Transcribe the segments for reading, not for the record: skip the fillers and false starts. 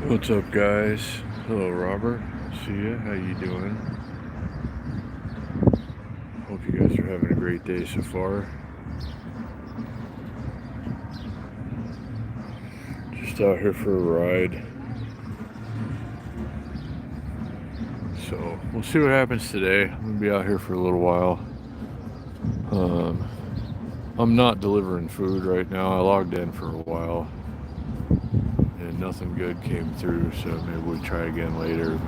What's up, guys? Hello, Robert. See ya. How you doing? Hope you guys are having a great day so far. Just out here for a ride. So we'll see what happens today. I'm gonna be out here for a little while. I'm not delivering food right now. I logged in for a while, and nothing good came through. So maybe we'll try again later.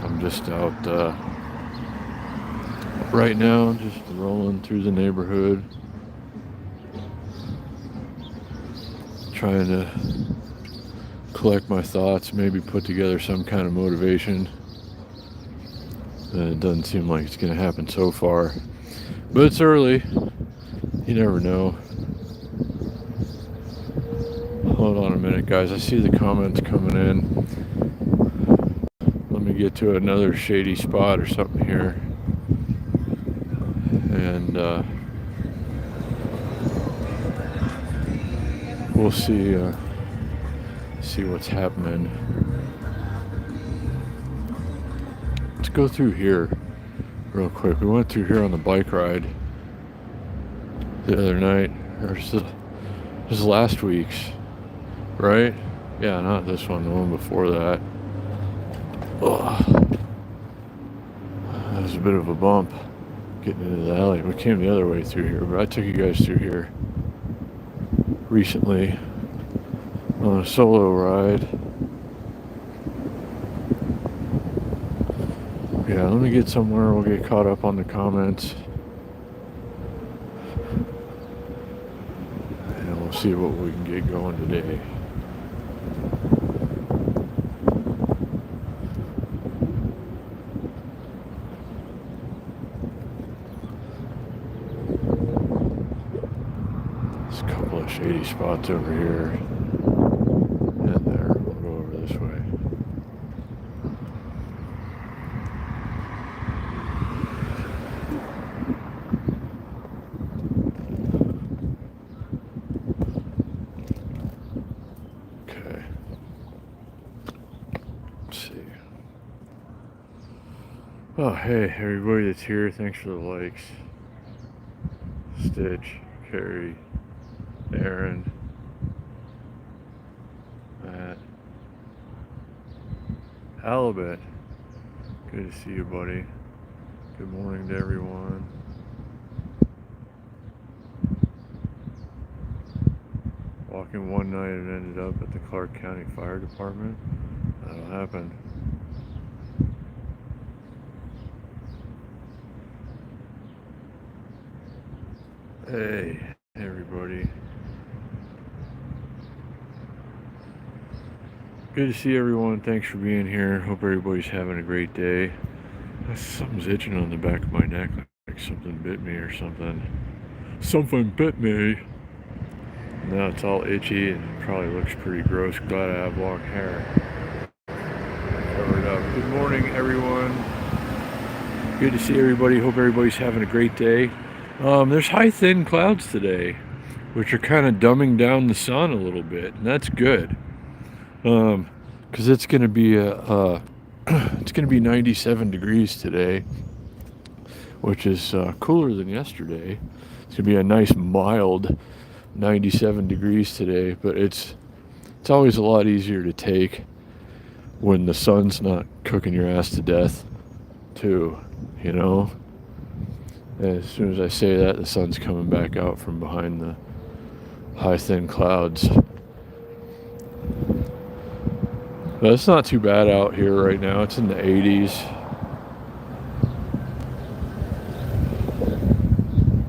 I'm just out right now, just rolling through the neighborhood, trying to collect my thoughts, maybe put together some kind of motivation. It doesn't seem like it's going to happen so far, but it's early. You never know. Hold on a minute, guys. I see the comments coming in. Let me get to another shady spot or something here, and we'll see what's happening. Let's go through here real quick. We went through here on the bike ride the other night, or this is last week's, right? Yeah, not this one, the one before that. Ugh. That was a bit of a bump getting into the alley. We came the other way through here, but I took you guys through here recently on a solo ride. Yeah, let me get somewhere. We'll get caught up on the comments, and we'll see what we can get going today. There's a couple of shady spots over here and there. We'll go over this way. Oh, hey, everybody that's here, thanks for the likes. Stitch, Carrie, Aaron, Matt, Halibut. Good to see you, buddy. Good morning to everyone. Walking one night and ended up at the Clark County Fire Department. That'll happen. Hey, everybody. Good to see everyone. Thanks for being here. Hope everybody's having a great day. Something's itching on the back of my neck, like something bit me or something. Something bit me. Now it's all itchy and it probably looks pretty gross. Glad I have long hair. Covered up. Good morning, everyone. Good to see everybody. Hope everybody's having a great day. There's high thin clouds today, which are kind of dumbing down the sun a little bit, and that's good. Because it's going to be it's going to be 97 degrees today, which is cooler than yesterday. It's going to be a nice mild 97 degrees today, but it's always a lot easier to take when the sun's not cooking your ass to death, too, you know? And as soon as I say that, the sun's coming back out from behind the high thin clouds. But it's not too bad out here right now. It's in the 80s.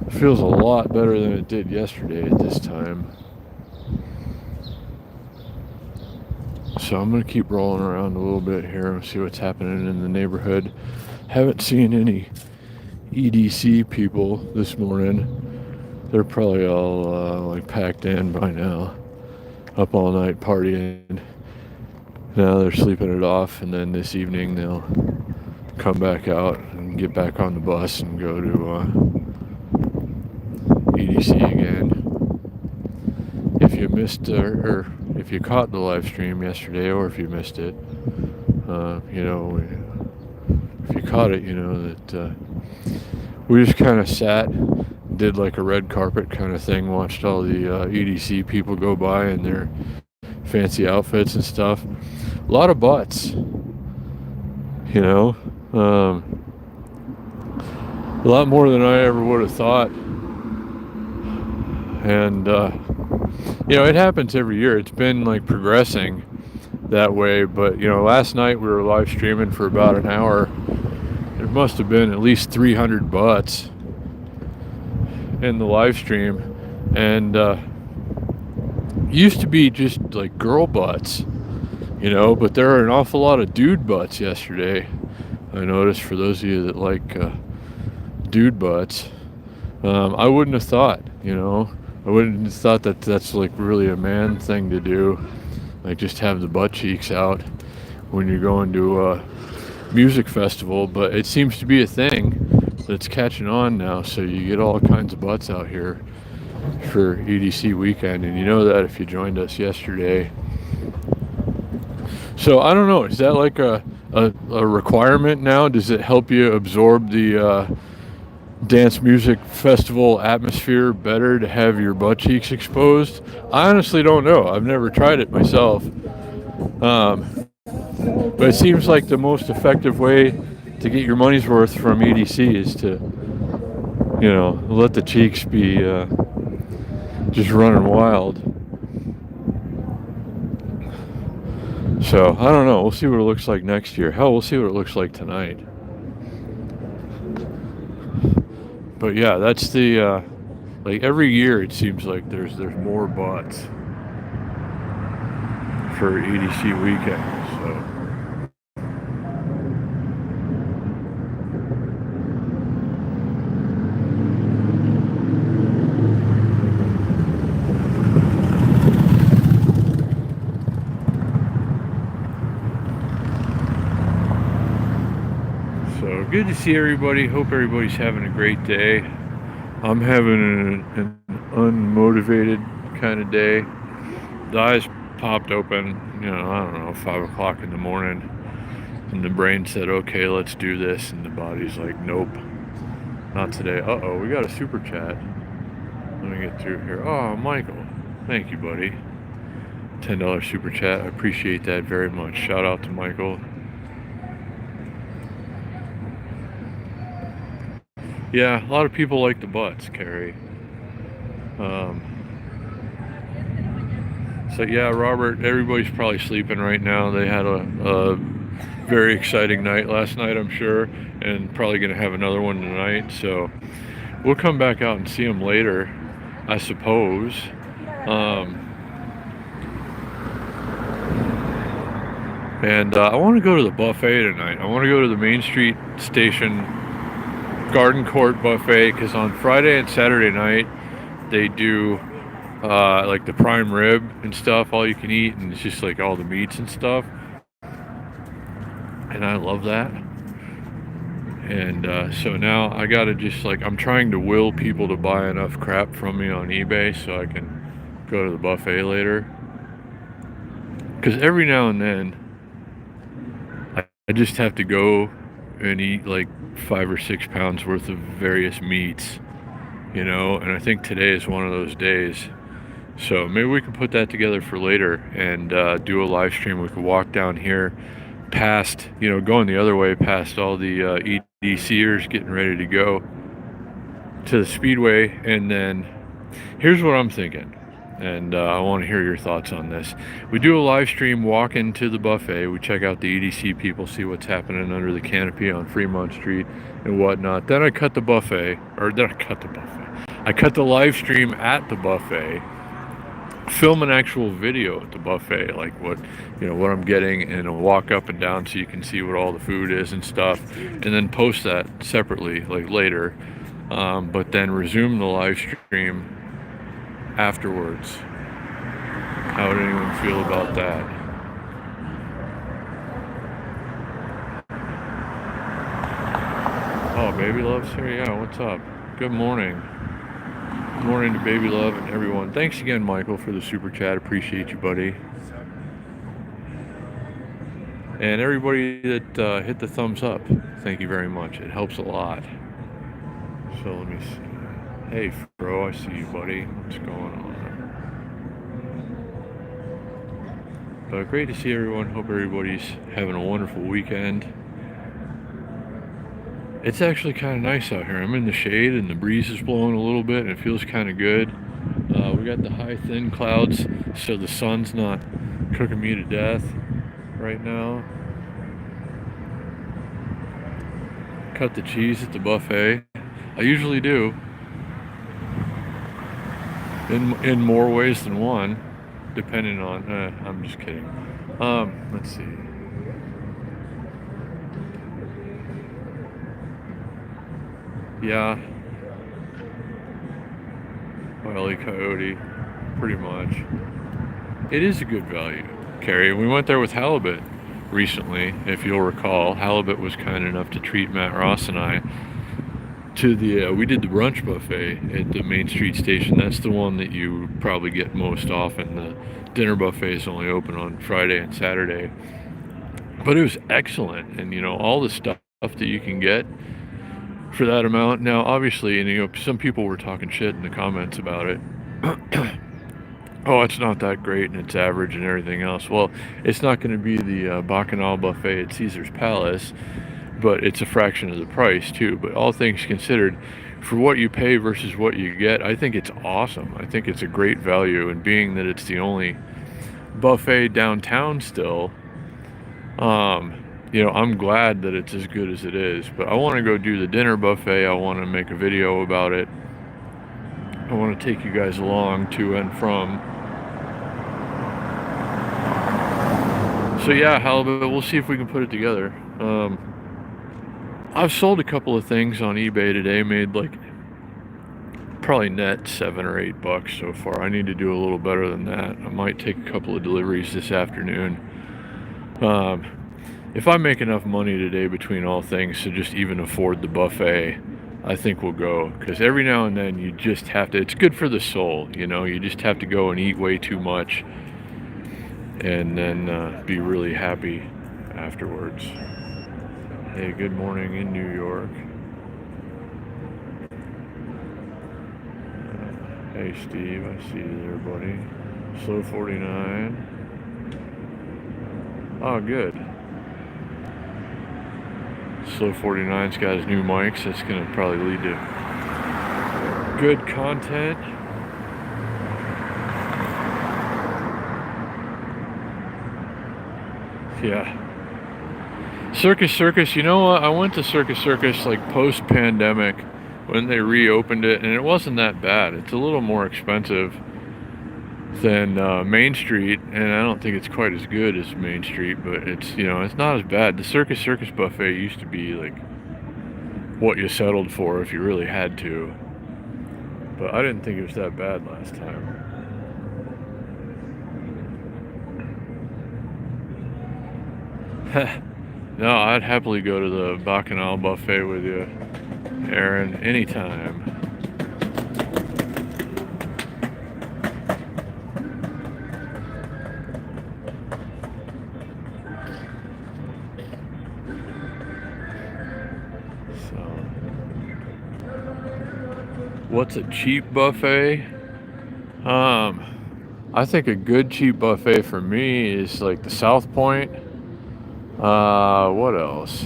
It feels a lot better than it did yesterday at this time. So I'm going to keep rolling around a little bit here and see what's happening in the neighborhood. Haven't seen any EDC people this morning. They're probably all like packed in by now, up all night partying. Now they're sleeping it off, and then this evening they'll come back out and get back on the bus and go to EDC again. If you missed, or if you caught the live stream yesterday or if you missed it, you know, if you caught it, you know that we just kind of sat, did like a red carpet kind of thing, watched all the EDC people go by in their fancy outfits and stuff. A lot of butts, you know, a lot more than I ever would have thought. And you know, it happens every year. It's been like progressing that way, but you know, last night we were live streaming for about an hour. There must have been at least 300 butts in the live stream, and used to be just like girl butts, you know, but there are an awful lot of dude butts yesterday. I noticed, for those of you that like dude butts. I wouldn't have thought, you know, I wouldn't have thought that that's like really a man thing to do, like just have the butt cheeks out when you're going to a music festival, but it seems to be a thing that's catching on now, so you get all kinds of butts out here for EDC weekend, and you know that if you joined us yesterday. So I don't know, is that like a requirement now? Does it help you absorb the dance music festival atmosphere better to have your butt cheeks exposed? I honestly don't know. I've never tried it myself. But it seems like the most effective way to get your money's worth from EDC is to, you know, let the cheeks be just running wild. So I don't know. We'll see what it looks like next year. Hell, we'll see what it looks like tonight. But yeah, that's the like every year it seems like there's more butts for EDC weekend. So good to see everybody. Hope everybody's having a great day. I'm having an unmotivated kind of day. The eyes popped open, you know, I don't know, 5 o'clock in the morning, and the brain said, okay, let's do this, and the body's like, nope, not today. Uh-oh, we got a super chat. Let me get through here. Oh, Michael, thank you, buddy. $10 super chat. I appreciate that very much. Shout out to Michael. Yeah, a lot of people like the butts, Carrie. So yeah, Robert, everybody's probably sleeping right now. They had a very exciting night last night, I'm sure, and probably going to have another one tonight. So we'll come back out and see them later, I suppose. And I want to go to the buffet tonight. I want to go to the Main Street Station Garden Court buffet, because on Friday and Saturday night they do like the prime rib and stuff, all you can eat, and it's just like all the meats and stuff, and I love that. And so now I gotta just like, I'm trying to will people to buy enough crap from me on eBay so I can go to the buffet later, because every now and then I just have to go and eat like 5 or 6 pounds worth of various meats, you know, and I think today is one of those days. So maybe we can put that together for later and do a live stream. We could walk down here past, you know, going the other way past all the EDCers getting ready to go to the Speedway. And then here's what I'm thinking, and I want to hear your thoughts on this. We do a live stream, walk into the buffet, we check out the EDC people, see what's happening under the canopy on Fremont Street and whatnot. Then I cut the buffet, or then I cut the buffet. I cut the live stream at the buffet, film an actual video at the buffet, like what, you know, what I'm getting, and I'll walk up and down so you can see what all the food is and stuff, and then post that separately like later, but then resume the live stream afterwards. How would anyone feel about that? Oh, baby loves here. Yeah, what's up? Good morning. Morning to Baby Love and everyone. Thanks again, Michael, for the super chat. Appreciate you, buddy. And everybody that hit the thumbs up, thank you very much. It helps a lot. So let me see. Hey, Fro, I see you, buddy. What's going on? But great to see everyone. Hope everybody's having a wonderful weekend. It's actually kind of nice out here. I'm in the shade and the breeze is blowing a little bit and it feels kind of good. We got the high thin clouds, so the sun's not cooking me to death right now. Cut the cheese at the buffet. I usually do. In more ways than one, depending on, I'm just kidding. Let's see. Yeah. Wile E. Coyote, pretty much. It is a good value, Carrie. We went there with Halibut recently, if you'll recall. Halibut was kind enough to treat Matt Ross and I to the, we did the brunch buffet at the Main Street station. That's the one that you probably get most often. The dinner buffet is only open on Friday and Saturday. But it was excellent, and you know, all the stuff that you can get for that amount. Now, obviously, and you know, some people were talking shit in the comments about it. Oh, it's not that great and it's average and everything else. Well, it's not going to be the Bacchanal buffet at Caesar's Palace, but it's a fraction of the price too. But all things considered, for what you pay versus what you get, I think it's awesome. I think it's a great value, and being that it's the only buffet downtown still, you know, I'm glad that it's as good as it is. But I want to go do the dinner buffet. I want to make a video about it. I want to take you guys along to and from. So yeah, Halibut, we'll see if we can put it together. I've sold a couple of things on eBay today, made like probably net $7 or $8 so far. I need to do a little better than that. I might take a couple of deliveries this afternoon. If I make enough money today between all things to just even afford the buffet, I think we'll go. Because every now and then you just have to, it's good for the soul, you know, you just have to go and eat way too much and then be really happy afterwards. Hey, good morning in New York. Hey Steve, I see you there, buddy. Slow 49. Oh, good. Slow 49's got his new mics. That's going to probably lead to good content. Yeah. Circus, you know what? I went to Circus like post-pandemic when they reopened it, and it wasn't that bad. It's a little more expensive than Main Street, and I don't think it's quite as good as Main Street, but it's, you know, it's not as bad. The Circus buffet used to be like what you settled for if you really had to, but I didn't think it was that bad last time. No, I'd happily go to the Bacchanal buffet with you, Aaron, anytime. What's a cheap buffet? I think a good cheap buffet for me is like the South Point. What else?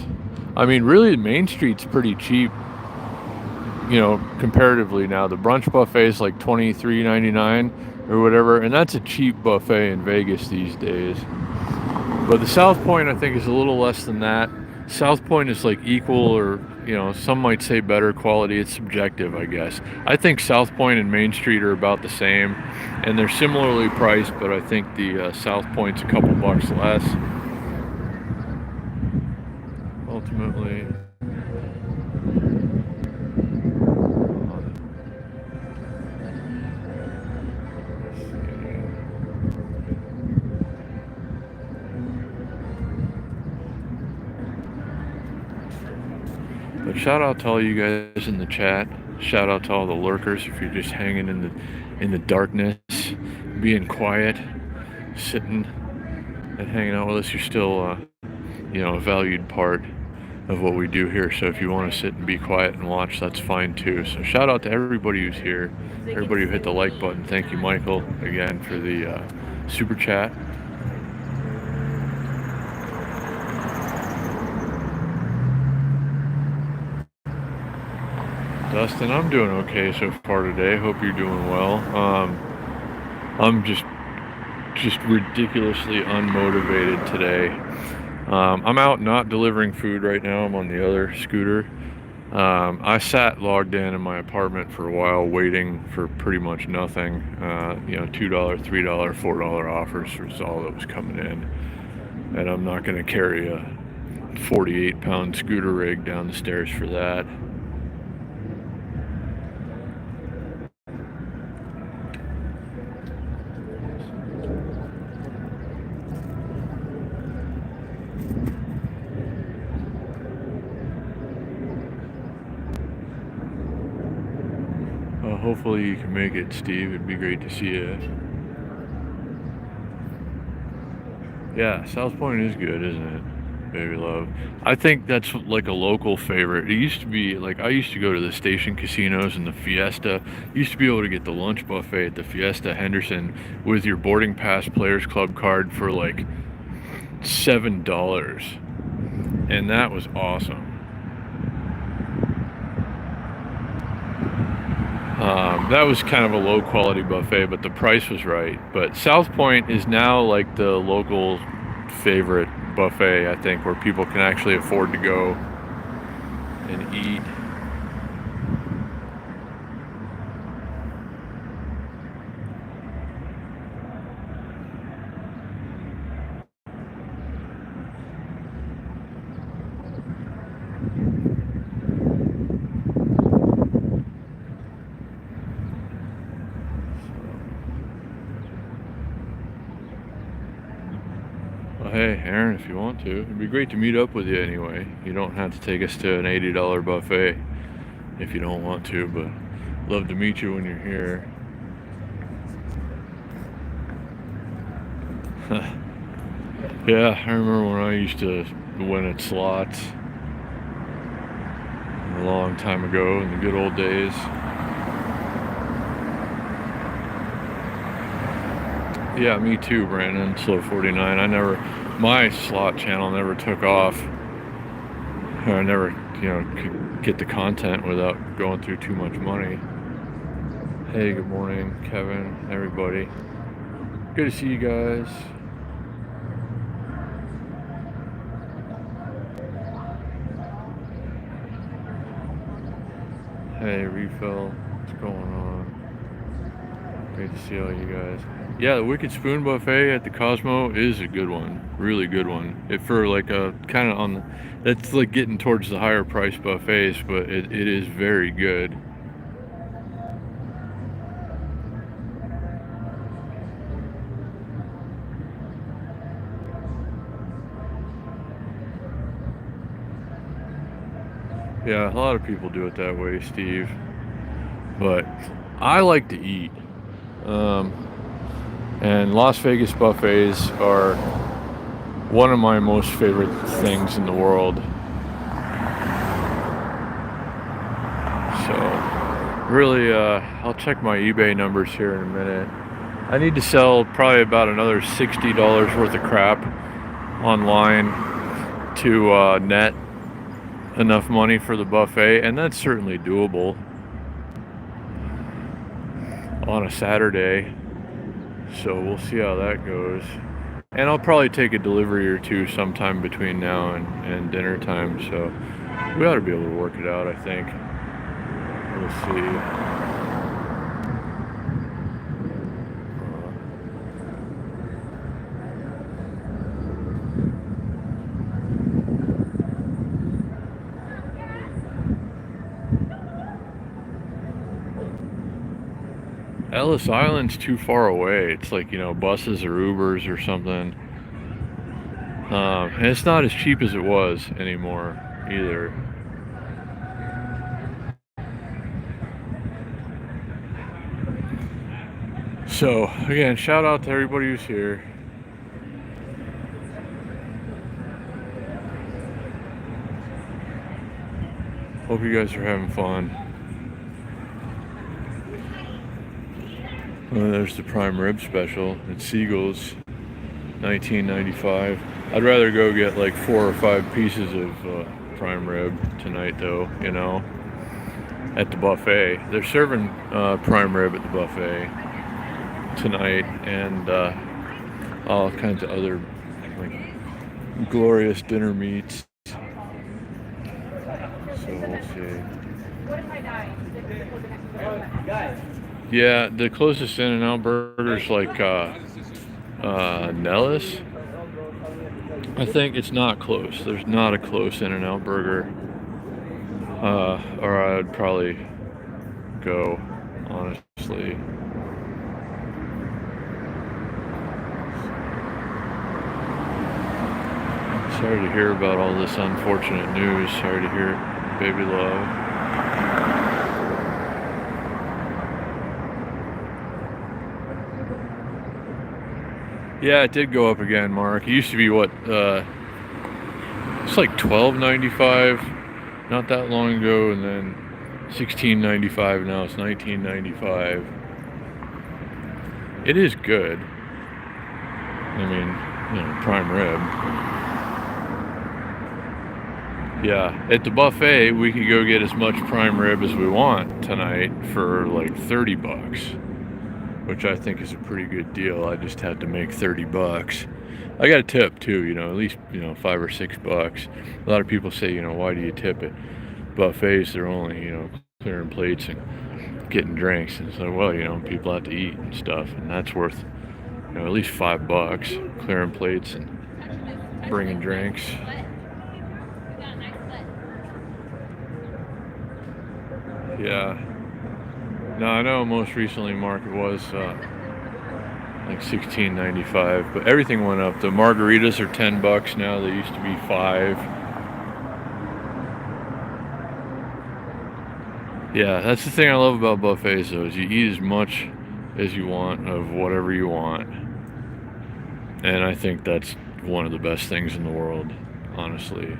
I mean, really, Main Street's pretty cheap, you know, comparatively now. The brunch buffet is like $23.99 or whatever, and that's a cheap buffet in Vegas these days. But the South Point, I think, is a little less than that. South Point is like equal, or, you know, some might say better quality. It's subjective, I guess. I think South Point and Main Street are about the same, and they're similarly priced, but I think the South Point's a couple bucks less. Ultimately, but shout out to all you guys in the chat. Shout out to all the lurkers. If you're just hanging in the darkness, being quiet, sitting and hanging out with us, you're still a valued part of what we do here. So if you want to sit and be quiet and watch, that's fine too. So shout out to everybody who's here, everybody who hit the like button. Thank you, Michael, again for the super chat. Dustin, I'm doing okay so far today. Hope you're doing well. I'm just ridiculously unmotivated today. I'm out not delivering food right now. I'm on the other scooter. I sat logged in my apartment for a while waiting for pretty much nothing. $2, $3, $4 offers was all that was coming in. And I'm not going to carry a 48-pound scooter rig down the stairs for that. Hopefully you can make it, Steve. It'd be great to see you. Yeah, South Point is good, isn't it? Baby Love. I think that's like a local favorite. It used to be like I used to go to the station casinos and the Fiesta. You used to be able to get the lunch buffet at the Fiesta Henderson with your boarding pass Players Club card for like $7. And that was awesome. That was kind of a low quality buffet, but the price was right. But South Point is now like the local favorite buffet, I think, where people can actually afford to go and eat. Well, hey, Aaron, if you want to, it'd be great to meet up with you anyway. You don't have to take us to an $80 buffet if you don't want to, but love to meet you when you're here. Yeah, I remember when I used to win at slots a long time ago in the good old days. Yeah, me too, Brandon. Slow 49. My slot channel never took off. I never, could get the content without going through too much money. Hey, good morning, Kevin, everybody. Good to see you guys. Hey, Refill, what's going on? Great to see all you guys. Yeah, the Wicked Spoon Buffet at the Cosmo is a good one. Really good one. If for like a kind of that's like getting towards the higher price buffets, but it is very good. Yeah, a lot of people do it that way, Steve. But I like to eat. And Las Vegas buffets are one of my most favorite things in the world. So, really, I'll check my eBay numbers here in a minute. I need to sell probably about another $60 worth of crap online to net enough money for the buffet, and that's certainly doable on a Saturday. So we'll see how that goes. And I'll probably take a delivery or two sometime between now and dinner time. So we ought to be able to work it out, I think. We'll see. Ellis Island's too far away. It's like, buses or Ubers or something. And it's not as cheap as it was anymore either. So again, shout out to everybody who's here. Hope you guys are having fun. There's the prime rib special at Siegel's, $19.95. I'd rather go get like 4 or 5 pieces of prime rib tonight, though. You know, at the buffet, they're serving prime rib at the buffet tonight, and all kinds of other like glorious dinner meats. So we'll see. Yeah, the closest In-N-Out burger's like Nellis. I think it's not close. There's not a close In-N-Out burger. Or I'd probably go, honestly. Sorry to hear about all this unfortunate news. Sorry to hear it, baby love. Yeah, it did go up again, Mark. It used to be what? It's like $12.95 not that long ago, and then $16.95. Now it's $19.95. It is good. I mean, you know, prime rib. Yeah, at the buffet we could go get as much prime rib as we want tonight for like $30. Which I think is a pretty good deal. I just had to make $30. I got a tip too, you know, at least, you know, $5 or $6. A lot of people say, you know, why do you tip it? Buffets, they're only, you know, clearing plates and getting drinks. And so, well, you know, people have to eat and stuff, and that's worth, you know, at least $5 clearing plates and bringing drinks. Yeah. No, I know most recently, Mark, it was like $16.95, but everything went up. The margaritas are $10 now. They used to be $5. Yeah, that's the thing I love about buffets, though, is you eat as much as you want of whatever you want. And I think that's one of the best things in the world, honestly.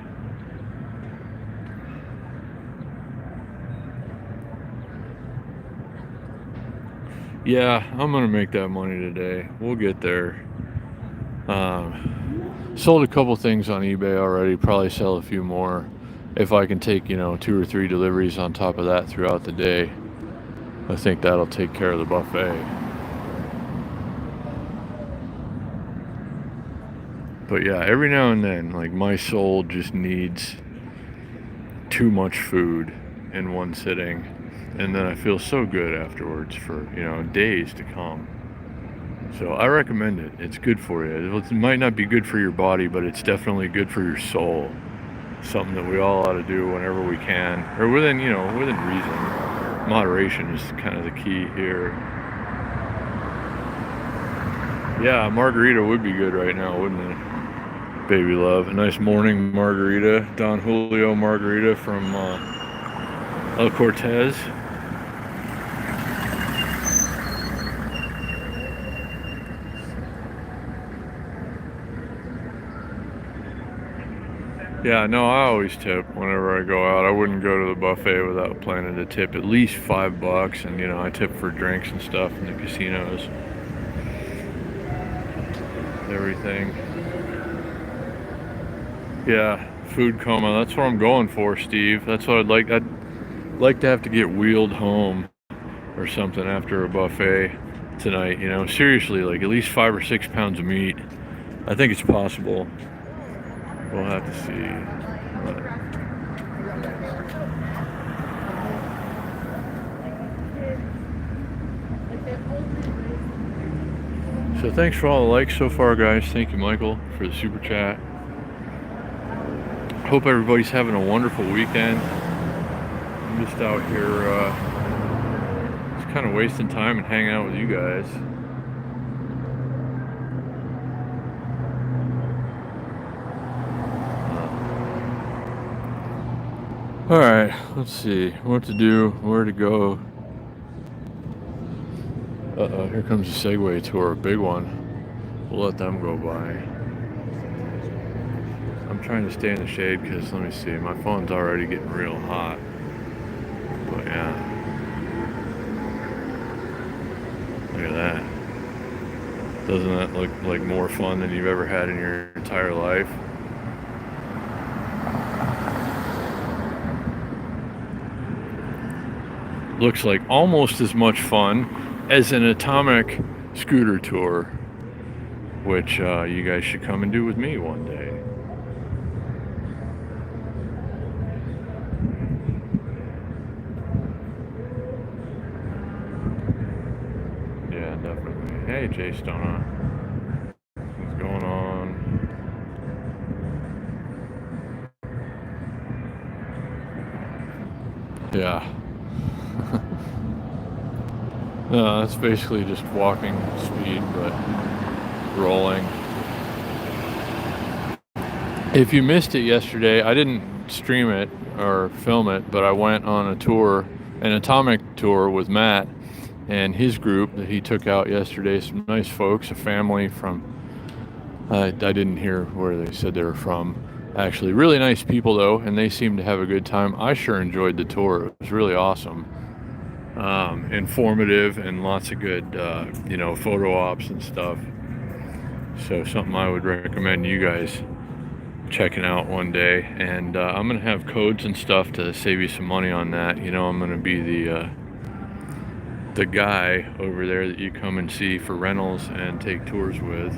Yeah, I'm gonna make that money today. We'll get there. Sold a couple things on eBay already. Probably sell a few more if I can take, you know, 2 or 3 deliveries on top of that throughout the day. I think that'll take care of the buffet. But yeah, every now and then, like, my soul just needs too much food in one sitting, and then I feel so good afterwards for, you know, days to come. So I recommend it. It's good for you. It might not be good for your body, but it's definitely good for your soul. Something that we all ought to do whenever we can, or within, you know, within reason. Moderation is kind of the key here. Yeah, a margarita would be good right now, wouldn't it? Baby love. A nice morning margarita. Don Julio margarita from El Cortez. Yeah, no, I always tip whenever I go out. I wouldn't go to the buffet without planning to tip at least $5, and, you know, I tip for drinks and stuff in the casinos. Everything. Yeah, food coma. That's what I'm going for, Steve. That's what I'd like. I'd like to have to get wheeled home or something after a buffet tonight. You know, seriously, like at least 5 or 6 pounds of meat. I think it's possible. We'll have to see. So thanks for all the likes so far, guys. Thank you, Michael, for the super chat. Hope everybody's having a wonderful weekend. I'm just out here just kind of wasting time and hanging out with you guys. Alright, let's see what to do, where to go. Uh-oh, here comes a Segway tour, a big one. We'll let them go by. I'm trying to stay in the shade because, let me see, my phone's already getting real hot. But yeah. Look at that. Doesn't that look like more fun than you've ever had in your entire life? Looks like almost as much fun as an atomic scooter tour, which you guys should come and do with me one day. Yeah, definitely. Hey, Jay Stona. What's going on? Yeah. No, that's basically just walking speed, but rolling. If you missed it yesterday, I didn't stream it or film it, but I went on a tour, an atomic tour with Matt and his group that he took out yesterday. Some nice folks, a family from, I didn't hear where they said they were from. Actually, really nice people though, and they seemed to have a good time. I sure enjoyed the tour. It was really awesome. Informative and lots of good, photo ops and stuff. So something I would recommend you guys checking out one day. And I'm gonna have codes and stuff to save you some money on that. I'm gonna be the guy over there that you come and see for rentals and take tours with.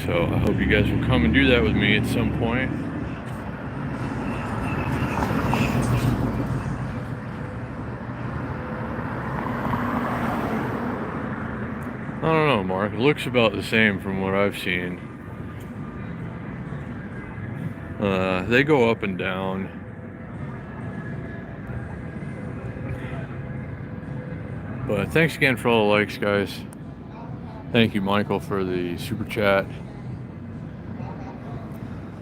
So I hope you guys will come and do that with me at some point. I don't know, Mark. It looks about the same from what I've seen. They go up and down. But thanks again for all the likes, guys. Thank you, Michael, for the super chat.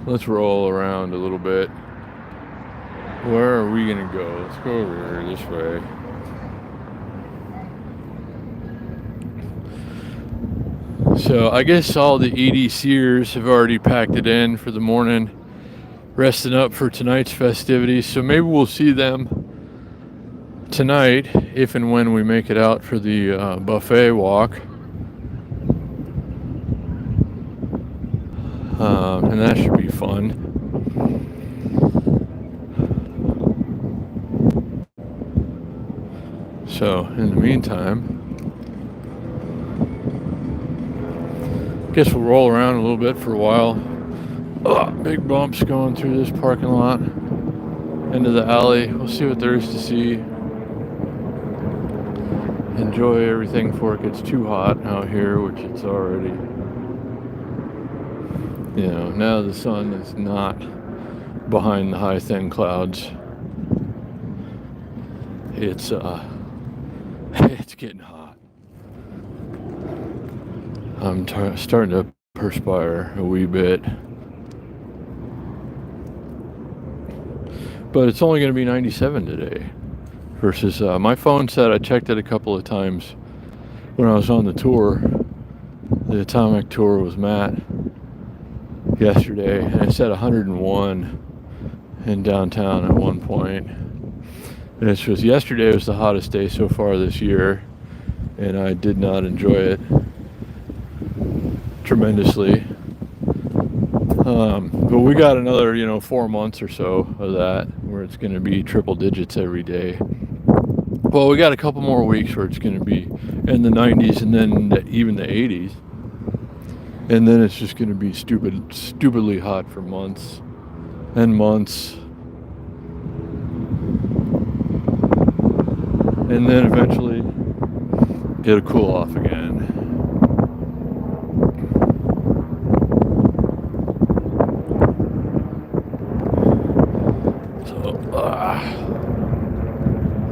Let's roll around a little bit. Where are we gonna go? Let's go over here this way. So I guess all the EDCers have already packed it in for the morning, resting up for tonight's festivities. So maybe we'll see them tonight if and when we make it out for the buffet walk. And that should be fun. So in the meantime, guess we'll roll around a little bit for a while. Oh, big bumps going through this parking lot into the alley. We'll see what there is to see. Enjoy everything before it gets too hot out here, which it's already. Now the sun is not behind the high thin clouds. It's it's getting hot. I'm starting to perspire a wee bit. But it's only going to be 97 today. Versus my phone said, I checked it a couple of times when I was on the tour. The atomic tour with Matt yesterday, and it said 101 in downtown at one point. And yesterday was the hottest day so far this year, and I did not enjoy it tremendously. But we got another 4 months or so of that where it's going to be triple digits every day. Well, we got a couple more weeks where it's going to be in the 90s and then even the 80s, and then it's just going to be stupidly hot for months and months, and then eventually it'll cool off again.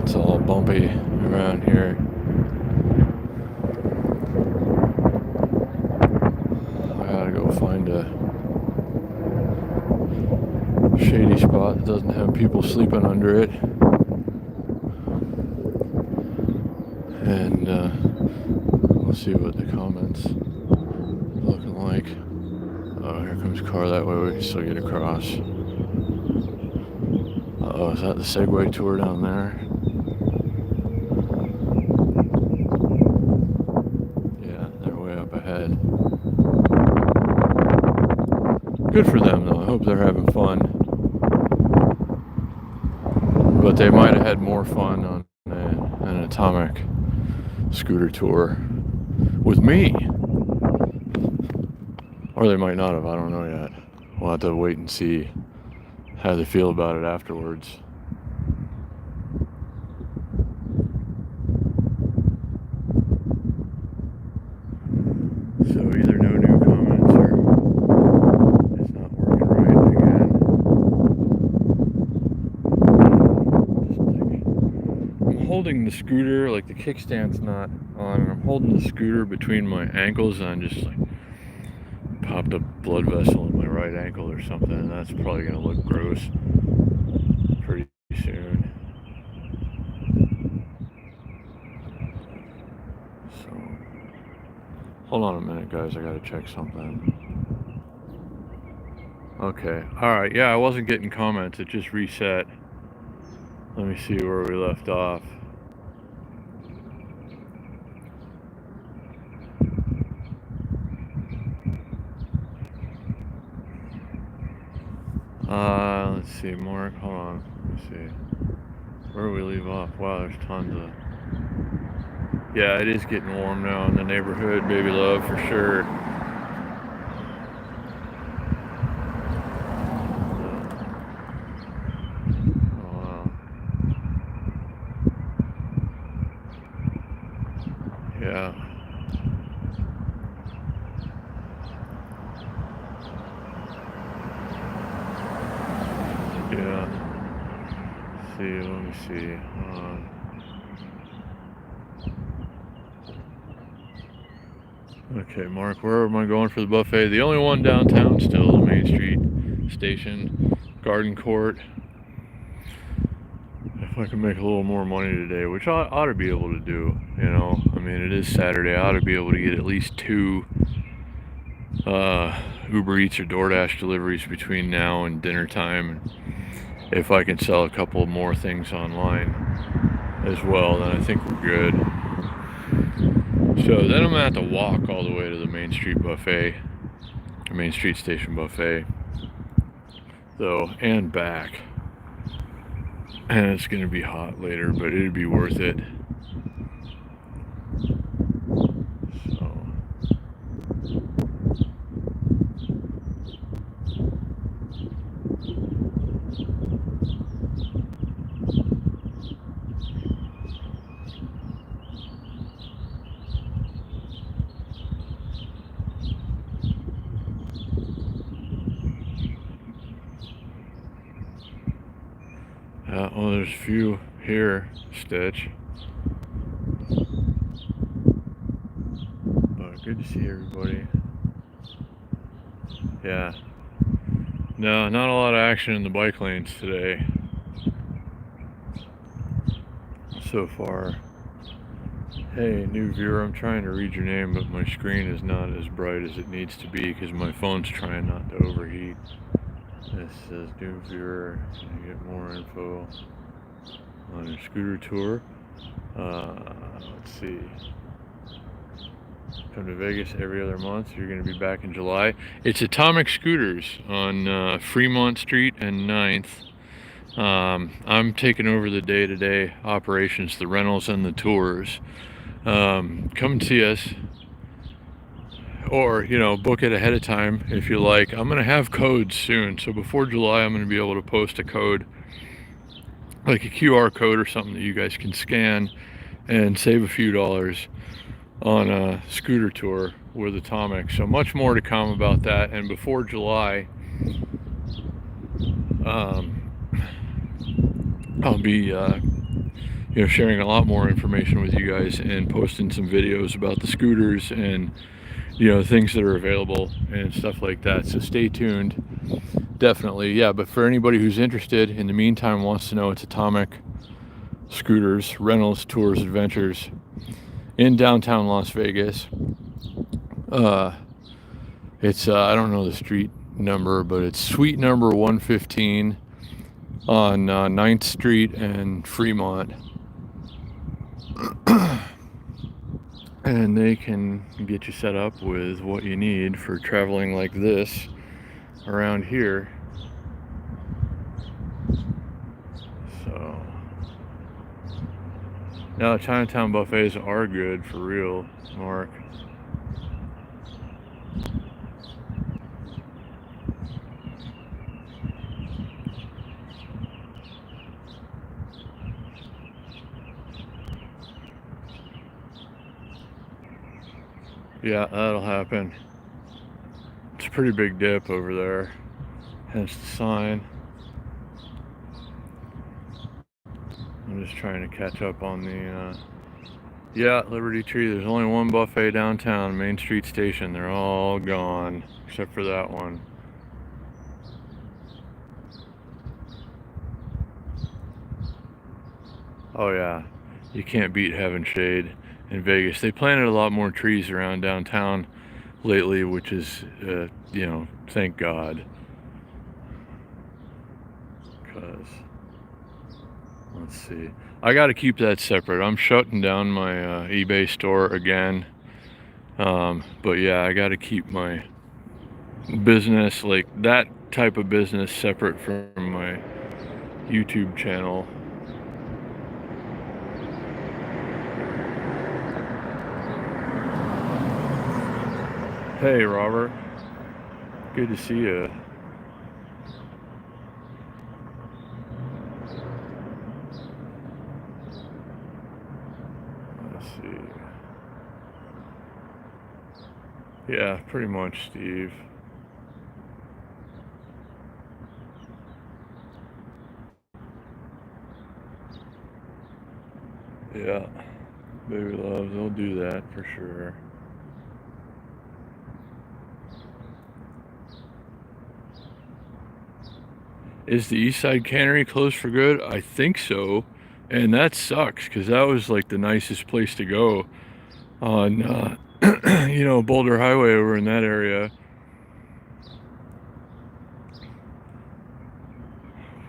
It's all bumpy around here. I gotta go find a shady spot that doesn't have people sleeping under it. And we'll see what the comments looking like. Oh, here comes a car that way. We can still get across. Oh, is that the Segway tour down there? Yeah, they're way up ahead. Good for them, though. I hope they're having fun. But they might have had more fun on an atomic scooter tour with me. Or they might not have. I don't know yet. We'll have to wait and see how they feel about it afterwards. So either no new comments or it's not working right again. I'm holding the scooter, like the kickstand's not on, and I'm holding the scooter between my ankles, and I'm just like popped a blood vessel in my right ankle or something, and that's probably gonna look gross pretty soon. So hold on a minute, guys, I gotta check something. Okay, alright, yeah, I wasn't getting comments, it just reset. Let me see where we left off. Let's see, Mark, hold on, let me see. Where do we leave off? Wow, there's tons of... Yeah, it is getting warm now in the neighborhood, baby love, for sure. Oh, wow. Yeah. Yeah. See, let me see. Okay, Mark, where am I going for the buffet? The only one downtown still, the Main Street Station, Garden Court. If I can make a little more money today, which I ought to be able to do, you know. I mean, it is Saturday. I ought to be able to get at least 2 Uber Eats or DoorDash deliveries between now and dinner time. If I can sell a couple more things online as well, then I think we're good. So then I'm gonna have to walk all the way to the Main Street buffet, Main Street Station buffet, though, and back. And it's gonna be hot later, but it'd be worth it. Well, there's a few here, Stitch. But good to see everybody. Yeah. No, not a lot of action in the bike lanes today so far. Hey, new viewer, I'm trying to read your name, but my screen is not as bright as it needs to be because my phone's trying not to overheat. This says new viewer, you get more info on your scooter tour. Let's see. Come to Vegas every other month. You're going to be back in July. It's Atomic Scooters on Fremont Street and 9th. I'm taking over the day-to-day operations, the rentals and the tours. Come and see us, or book it ahead of time if you like. I'm gonna have codes soon, so before July I'm gonna be able to post a code, like a QR code or something that you guys can scan and save a few dollars on a scooter tour with Atomic. So much more to come about that, and before July I'll be sharing a lot more information with you guys and posting some videos about the scooters and things that are available and stuff like that. So stay tuned, definitely. Yeah, but for anybody who's interested, in the meantime, wants to know, it's Atomic Scooters, rentals, tours, adventures. in downtown Las Vegas. It's I don't know the street number, but it's suite number 115 on 9th Street and Fremont. And they can get you set up with what you need for traveling like this around here. So now Chinatown buffets are good for real, Mark. Yeah, that'll happen. It's a pretty big dip over there, hence the sign. I'm just trying to catch up on the yeah, Liberty Tree. There's only one buffet downtown, Main Street Station. They're all gone except for that one. Oh yeah, you can't beat having shade in Vegas. They planted a lot more trees around downtown lately, which is, you know, thank God. Because, let's see, I got to keep that separate. I'm shutting down my eBay store again. But yeah, I got to keep my business, like that type of business, separate from my YouTube channel. Hey, Robert. Good to see you. Let's see. Yeah, pretty much, Steve. Yeah, baby loves, they'll do that for sure. Is the East Side Cannery closed for good? I think so. And that sucks because that was like the nicest place to go on, you know, Boulder Highway over in that area.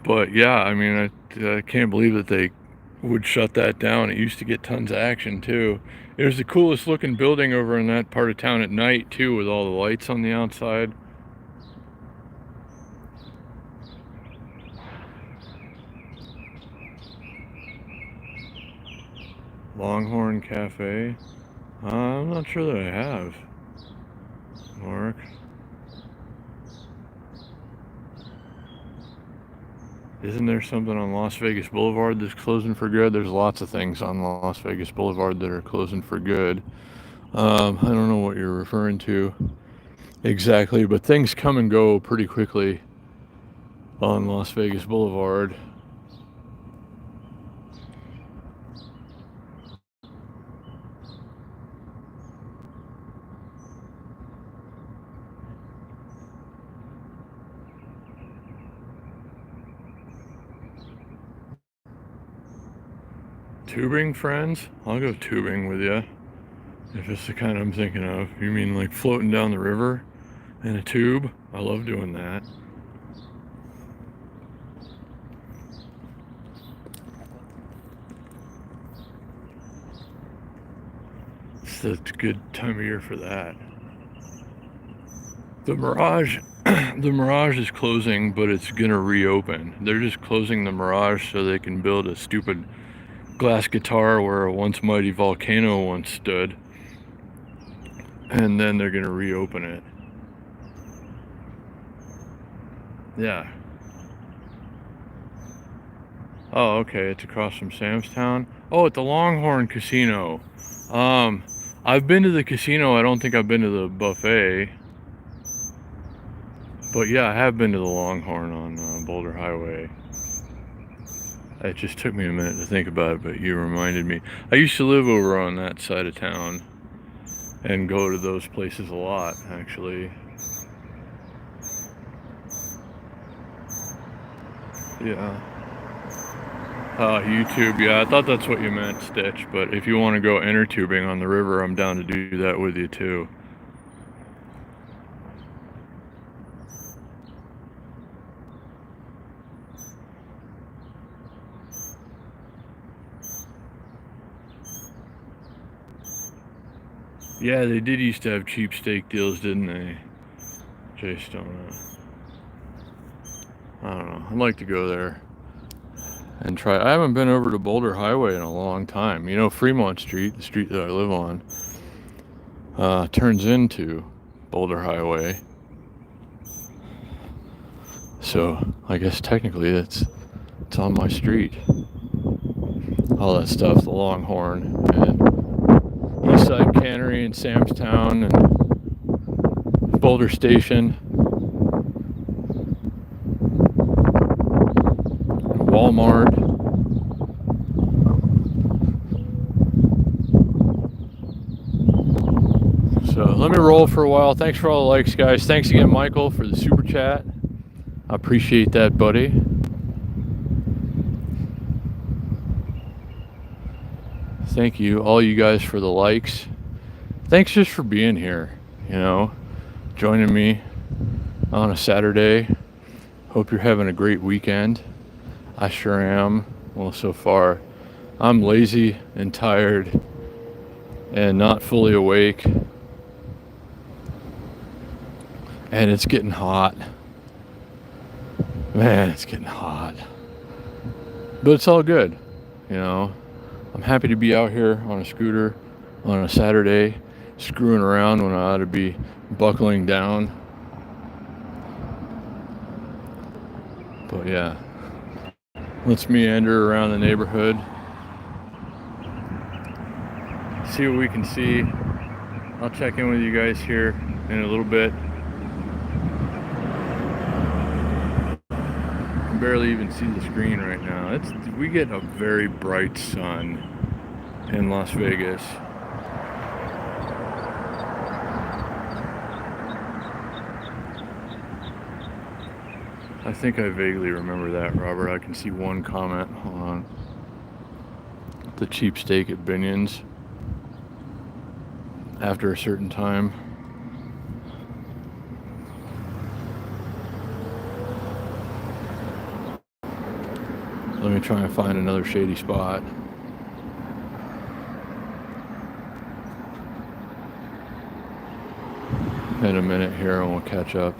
But yeah, I mean, I can't believe that they would shut that down. It used to get tons of action too. It was the coolest looking building over in that part of town at night too, with all the lights on the outside. Longhorn Cafe. I'm not sure that I have, Mark. Isn't there something on Las Vegas Boulevard that's closing for good? There's lots of things on Las Vegas Boulevard that are closing for good. I don't know what you're referring to exactly, but things come and go pretty quickly on Las Vegas Boulevard. Tubing, friends? I'll go tubing with you. If it's the kind I'm thinking of. You mean like floating down the river in a tube? I love doing that. It's a good time of year for that. The Mirage, the Mirage is closing, but it's gonna reopen. They're just closing the Mirage so they can build a stupid glass guitar where a once mighty volcano once stood. And then they're gonna reopen it. Yeah. Oh, okay, it's across from Sam's Town. Oh, at the Longhorn Casino. I've been to the casino. I don't think I've been to the buffet. But yeah, I have been to the Longhorn on Boulder Highway. It just took me a minute to think about it, but you reminded me. I used to live over on that side of town and go to those places a lot, actually. Yeah. YouTube, yeah, I thought that's what you meant, Stitch, but if you want to go inner tubing on the river, I'm down to do that with you too. Yeah, they did used to have cheap steak deals, didn't they? J-Stone. I don't know. I'd like to go there and try. I haven't been over to Boulder Highway in a long time. You know, Fremont Street, the street that I live on, turns into Boulder Highway. So I guess technically it's on my street. All that stuff, the Longhorn and Eastside Cannery and Samstown and Boulder Station, Walmart. So let me roll for a while. Thanks for all the likes, guys. Thanks again, Michael, for the super chat. I appreciate that, buddy. Thank you, all you guys, for the likes. Thanks just for being here, you know, joining me on a Saturday. Hope you're having a great weekend. I sure am. Well, so far, I'm lazy and tired and not fully awake. And it's getting hot. Man, it's getting hot. But it's all good, you know. I'm happy to be out here on a scooter on a Saturday, screwing around when I ought to be buckling down. But yeah, let's meander around the neighborhood, see what we can see. I'll check in with you guys here in a little bit. I can barely even see the screen right now. We get a very bright sun in Las Vegas. I think I vaguely remember that, Robert. I can see one comment on the cheap steak at Binion's after a certain time. Let me try and find another shady spot. In a minute here, and we'll catch up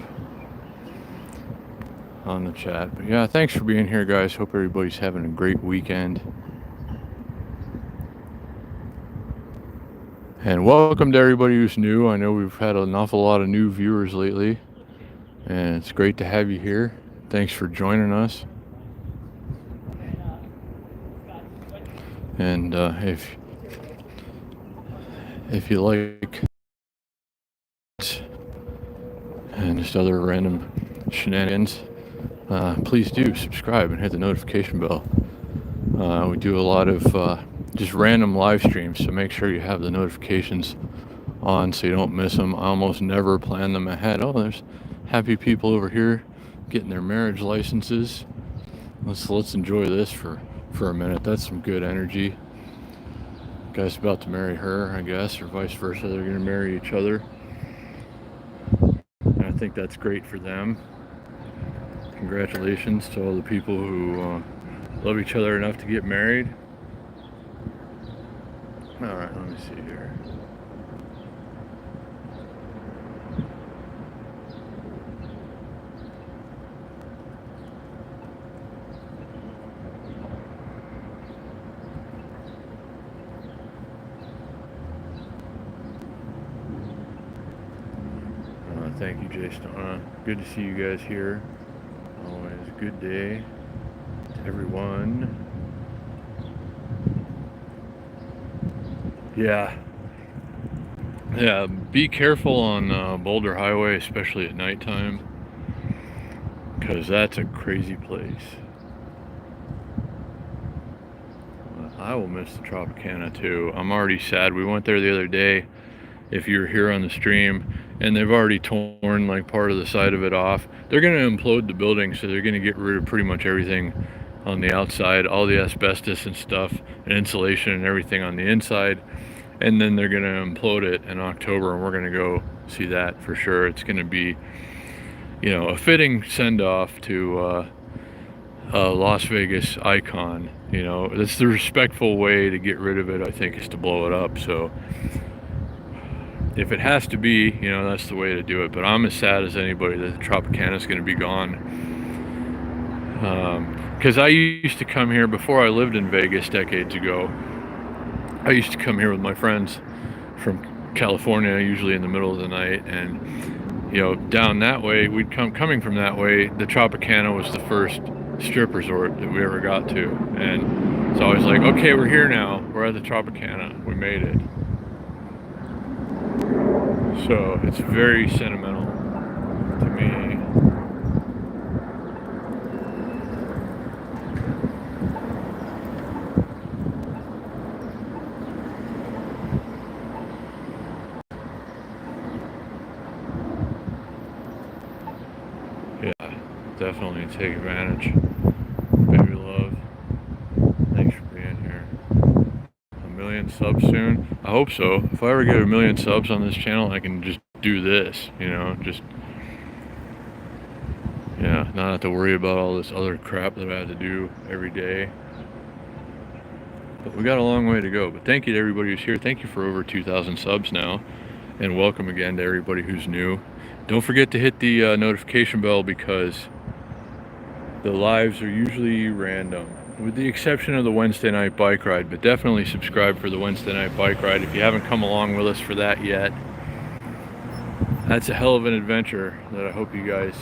on the chat. But yeah, thanks for being here, guys. Hope everybody's having a great weekend. And welcome to everybody who's new. I know we've had an awful lot of new viewers lately, and it's great to have you here. Thanks for joining us. And if you like and just other random shenanigans, please do subscribe and hit the notification bell. We do a lot of just random live streams, so make sure you have the notifications on so you don't miss them. I almost never plan them ahead. Oh, there's happy people over here getting their marriage licenses. Let's enjoy this for a minute. That's some good energy. Guy's about to marry her, I guess, or vice versa. They're going to marry each other. And I think that's great for them. Congratulations to all the people who love each other enough to get married. All right, let me see here. Thank you, Jason. Good to see you guys here. Always good day to everyone. Yeah, be careful on Boulder Highway, especially at nighttime, because that's a crazy place. I will miss the Tropicana too. I'm already sad. We went there the other day, if you were here on the stream, and they've already torn like part of the side of it off. They're going to implode the building, so they're going to get rid of pretty much everything on the outside, all the asbestos and stuff, and insulation and everything on the inside. And then they're going to implode it in October, and we're going to go see that for sure. It's going to be, you know, a fitting send-off to a Las Vegas icon. You know, that's the respectful way to get rid of it, I think, is to blow it up. So if it has to be, you know, that's the way to do it. But I'm as sad as anybody that the Tropicana is going to be gone. Because I used to come here before I lived in Vegas decades ago. I used to come here with my friends from California, usually in the middle of the night, and you know, down that way, coming from that way, the Tropicana was the first strip resort that we ever got to. And so I was like, okay, we're here now, we're at the Tropicana, we made it. So it's very sentimental to me. Yeah, definitely take advantage. Baby love, thanks for being here. 1,000,000 subs soon? I hope so. If I ever get 1,000,000 subs on this channel, I can just do this, you know, just, yeah, not have to worry about all this other crap that I have to do every day. But we got a long way to go. But thank you to everybody who's here. Thank you for over 2,000 subs now. And welcome again to everybody who's new. Don't forget to hit the notification bell, because the lives are usually random, with the exception of the Wednesday night bike ride. But definitely subscribe for the Wednesday night bike ride if you haven't come along with us for that yet. That's a hell of an adventure that I hope you guys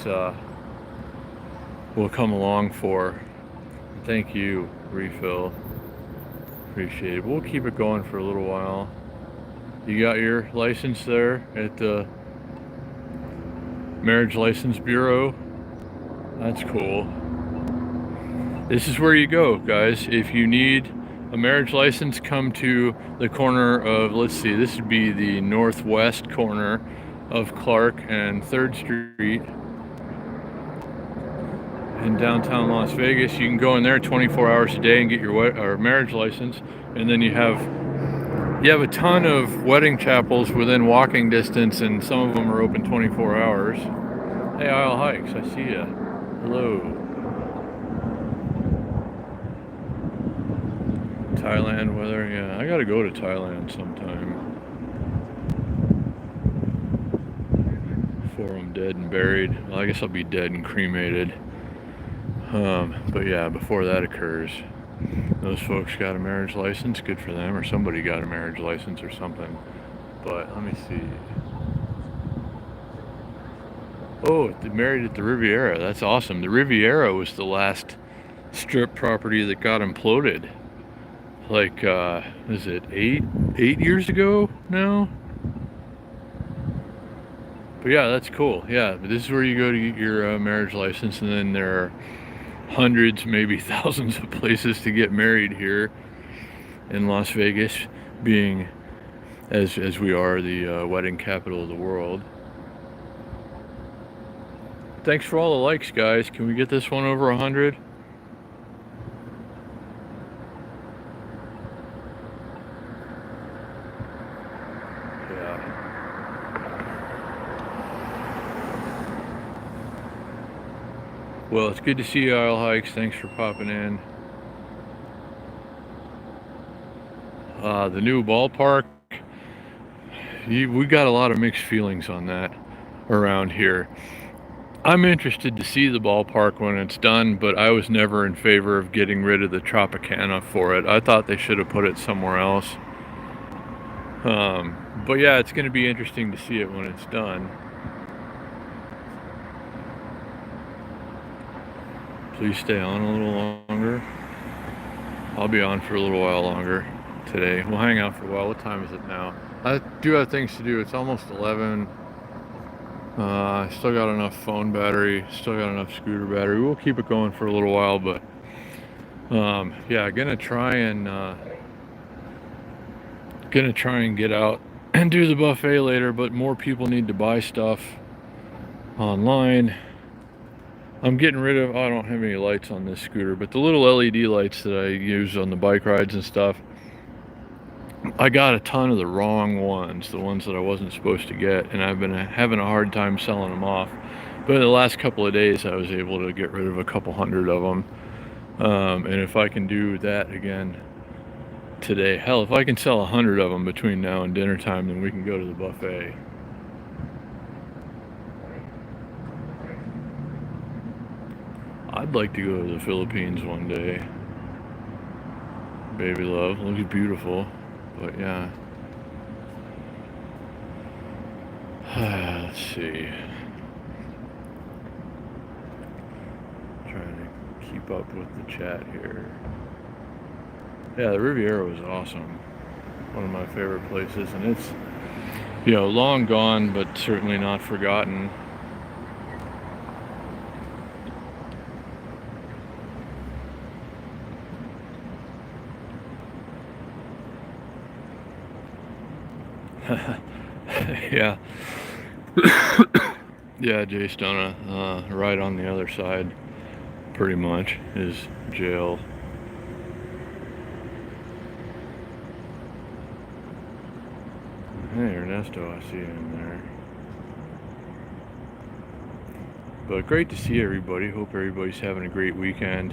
will come along for. Thank you, Refill. Appreciate it. We'll keep it going for a little while. You got your license there at the Marriage License Bureau? That's cool. This is where you go, guys. If you need a marriage license, come to the corner of, let's see, this would be the northwest corner of Clark and 3rd Street in downtown Las Vegas. You can go in there 24 hours a day and get your marriage license. And then you have a ton of wedding chapels within walking distance, and some of them are open 24 hours. Hey, Isle Hikes, I see ya. Hello. Thailand weather, yeah, I gotta go to Thailand sometime before I'm dead and buried. Well, I guess I'll be dead and cremated. But yeah, before that occurs, those folks got a marriage license, good for them, or somebody got a marriage license or something. But let me see. Oh, they're married at the Riviera. That's awesome. The Riviera was the last strip property that got imploded. Like, is it eight years ago now? But yeah, that's cool. Yeah, but this is where you go to get your marriage license, and then there are hundreds, maybe thousands of places to get married here in Las Vegas, being as we are the wedding capital of the world. Thanks for all the likes, guys. Can we get this one over 100? Yeah. Well, it's good to see you, Isle Hikes. Thanks for popping in. The new ballpark, we got a lot of mixed feelings on that around here. I'm interested to see the ballpark when it's done, but I was never in favor of getting rid of the Tropicana for it. I thought they should have put it somewhere else. But yeah, it's going to be interesting to see it when it's done. Please stay on a little longer. I'll be on for a little while longer today. We'll hang out for a while. What time is it now? I do have things to do. It's almost 11. I still got enough phone battery, still got enough scooter battery. We'll keep it going for a little while, but yeah, gonna try and get out and do the buffet later. But more people need to buy stuff online. I'm getting rid of, I don't have any lights on this scooter, but the little LED lights that I use on the bike rides and stuff, I got a ton of the wrong ones, the ones that I wasn't supposed to get, and I've been having a hard time selling them off. But in the last couple of days, I was able to get rid of a couple hundred of them. And if I can do that again today, hell, if I can sell 100 of them between now and dinner time, then we can go to the buffet. I'd like to go to the Philippines one day. Baby love, looks beautiful. But yeah. Let's see. Trying to keep up with the chat here. Yeah, the Riviera was awesome. One of my favorite places, and it's, you know, long gone, but certainly not forgotten. Yeah. Yeah, Jay Stunna, right on the other side, pretty much, is jail. Hey, Ernesto, I see you in there. But great to see everybody. Hope everybody's having a great weekend.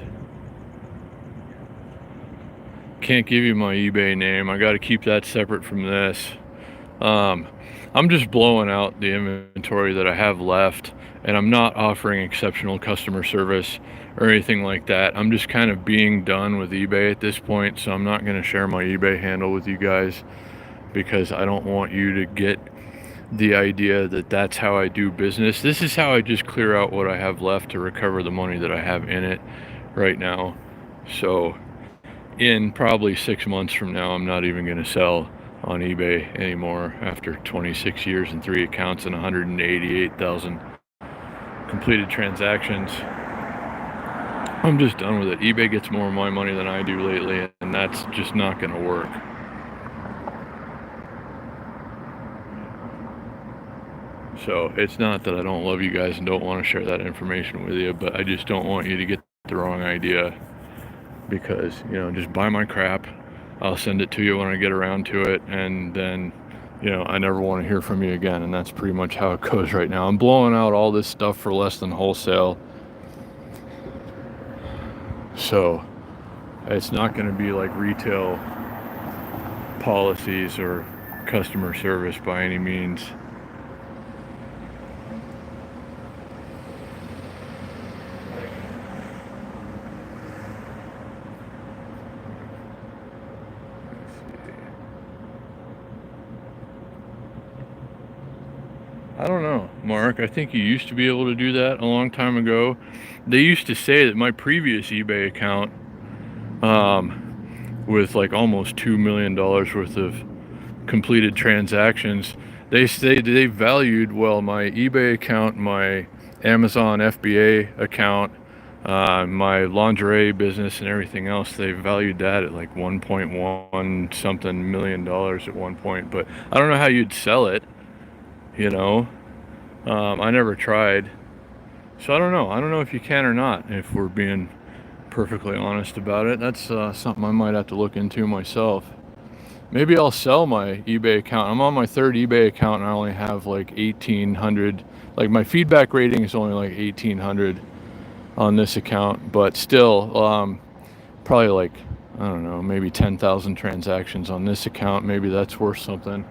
Can't give you my eBay name. I got to keep that separate from this. I'm just blowing out the inventory that I have left, and I'm not offering exceptional customer service or anything like that. I'm just kind of being done with eBay at this point, so I'm not going to share my eBay handle with you guys because I don't want you to get the idea that that's how I do business. This is how I just clear out what I have left to recover the money that I have in it right now. So in probably 6 months from now, I'm not even going to sell on eBay anymore after 26 years and 3 accounts and 188,000 completed transactions. I'm just done with it. eBay gets more of my money than I do lately, and that's just not going to work. So it's not that I don't love you guys and don't want to share that information with you, but I just don't want you to get the wrong idea, because, you know, just buy my crap. I'll send it to you when I get around to it, and then, you know, I never want to hear from you again, and that's pretty much how it goes right now. I'm blowing out all this stuff for less than wholesale, so it's not going to be like retail policies or customer service by any means. I don't know, Mark. I think you used to be able to do that a long time ago. They used to say that my previous eBay account, with like almost $2 million worth of completed transactions, they valued, well, my eBay account, my Amazon FBA account, my lingerie business and everything else, they valued that at like 1.1 something million dollars at one point. But I don't know how you'd sell it. You know, I never tried, so I don't know if you can or not, if we're being perfectly honest about it. That's something I might have to look into myself. Maybe I'll sell my eBay account. I'm on my 3rd eBay account and I only have like 1,800, like my feedback rating is only like 1,800 on this account, but still, probably like, I don't know, maybe 10,000 transactions on this account. Maybe that's worth something.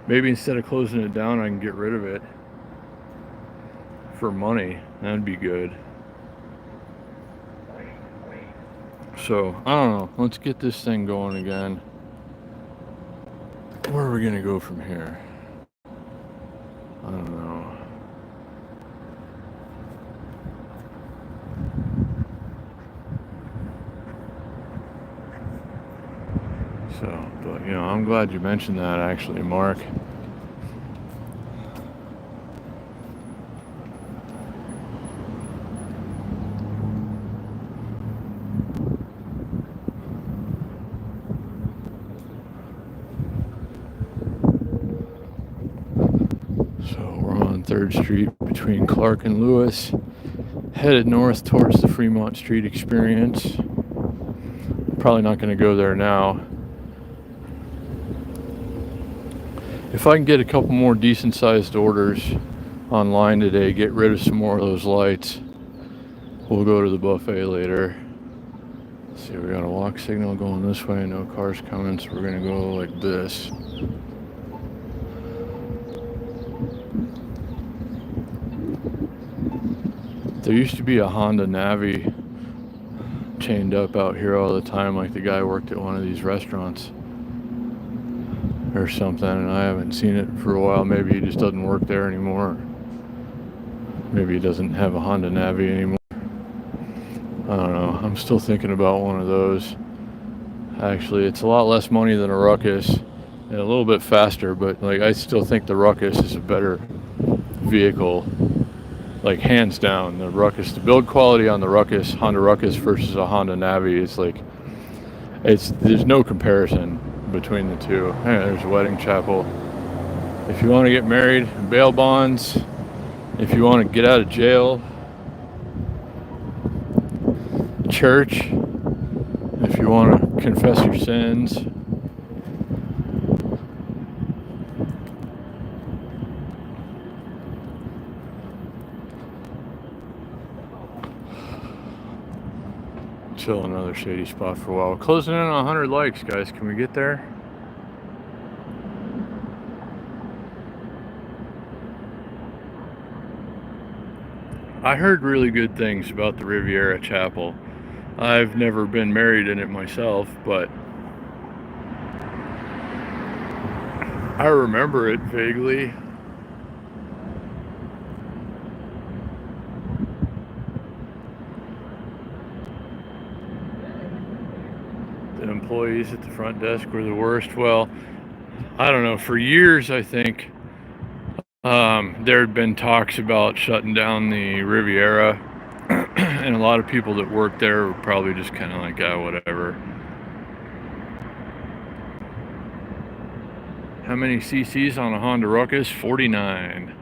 Maybe instead of closing it down, I can get rid of it for money. That'd be good. So, I don't know. Let's get this thing going again. Where are we going to go from here? I don't know. So, but, you know, I'm glad you mentioned that, actually, Mark. So we're on 3rd Street between Clark and Lewis. headed north towards the Fremont Street Experience. Probably not going to go there now. If I can get a couple more decent sized orders online today, get rid of some more of those lights, we'll go to the buffet later. Let's see, we got a walk signal going this way, no cars coming, so we're going to go like this. There used to be a Honda Navi chained up out here all the time, like the guy worked at one of these restaurants or something, and I haven't seen it for a while. Maybe he just doesn't work there anymore. Maybe he doesn't have a Honda Navi anymore. I don't know. I'm still thinking about one of those. Actually, it's a lot less money than a Ruckus and a little bit faster, but like I still think the Ruckus is a better vehicle. Like hands down, the Ruckus, the build quality on the Ruckus, Honda Ruckus versus a Honda Navi, there's no comparison between the two. Hey, there's a wedding chapel. If you want to get married, bail bonds. If you want to get out of jail, church. If you want to confess your sins. Chill another shady spot for a while. We're closing in on 100 likes, guys. Can we get there? I heard really good things about the Riviera Chapel. I've never been married in it myself, but I remember it vaguely. The employees at the front desk were the worst. Well, I don't know. For years, I think there had been talks about shutting down the Riviera, and a lot of people that worked there were probably just kind of like, whatever. How many cc's on a Honda Ruckus? 49.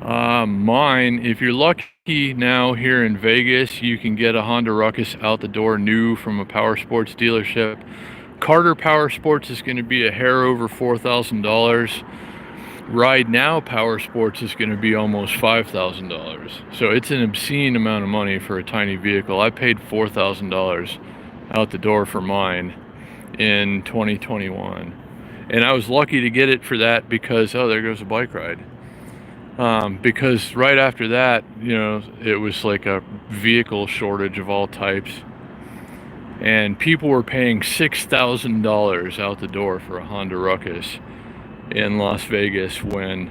Mine, if you're lucky now here in Vegas, you can get a Honda Ruckus out the door new from a power sports dealership. Carter Power Sports is going to be a hair over $4,000. Ride Now Power Sports is going to be almost $5,000. So it's an obscene amount of money for a tiny vehicle. I paid $4,000 out the door for mine in 2021. And I was lucky to get it for that because, there goes a bike ride. Because right after that, it was like a vehicle shortage of all types. And people were paying $6,000 out the door for a Honda Ruckus in Las Vegas when,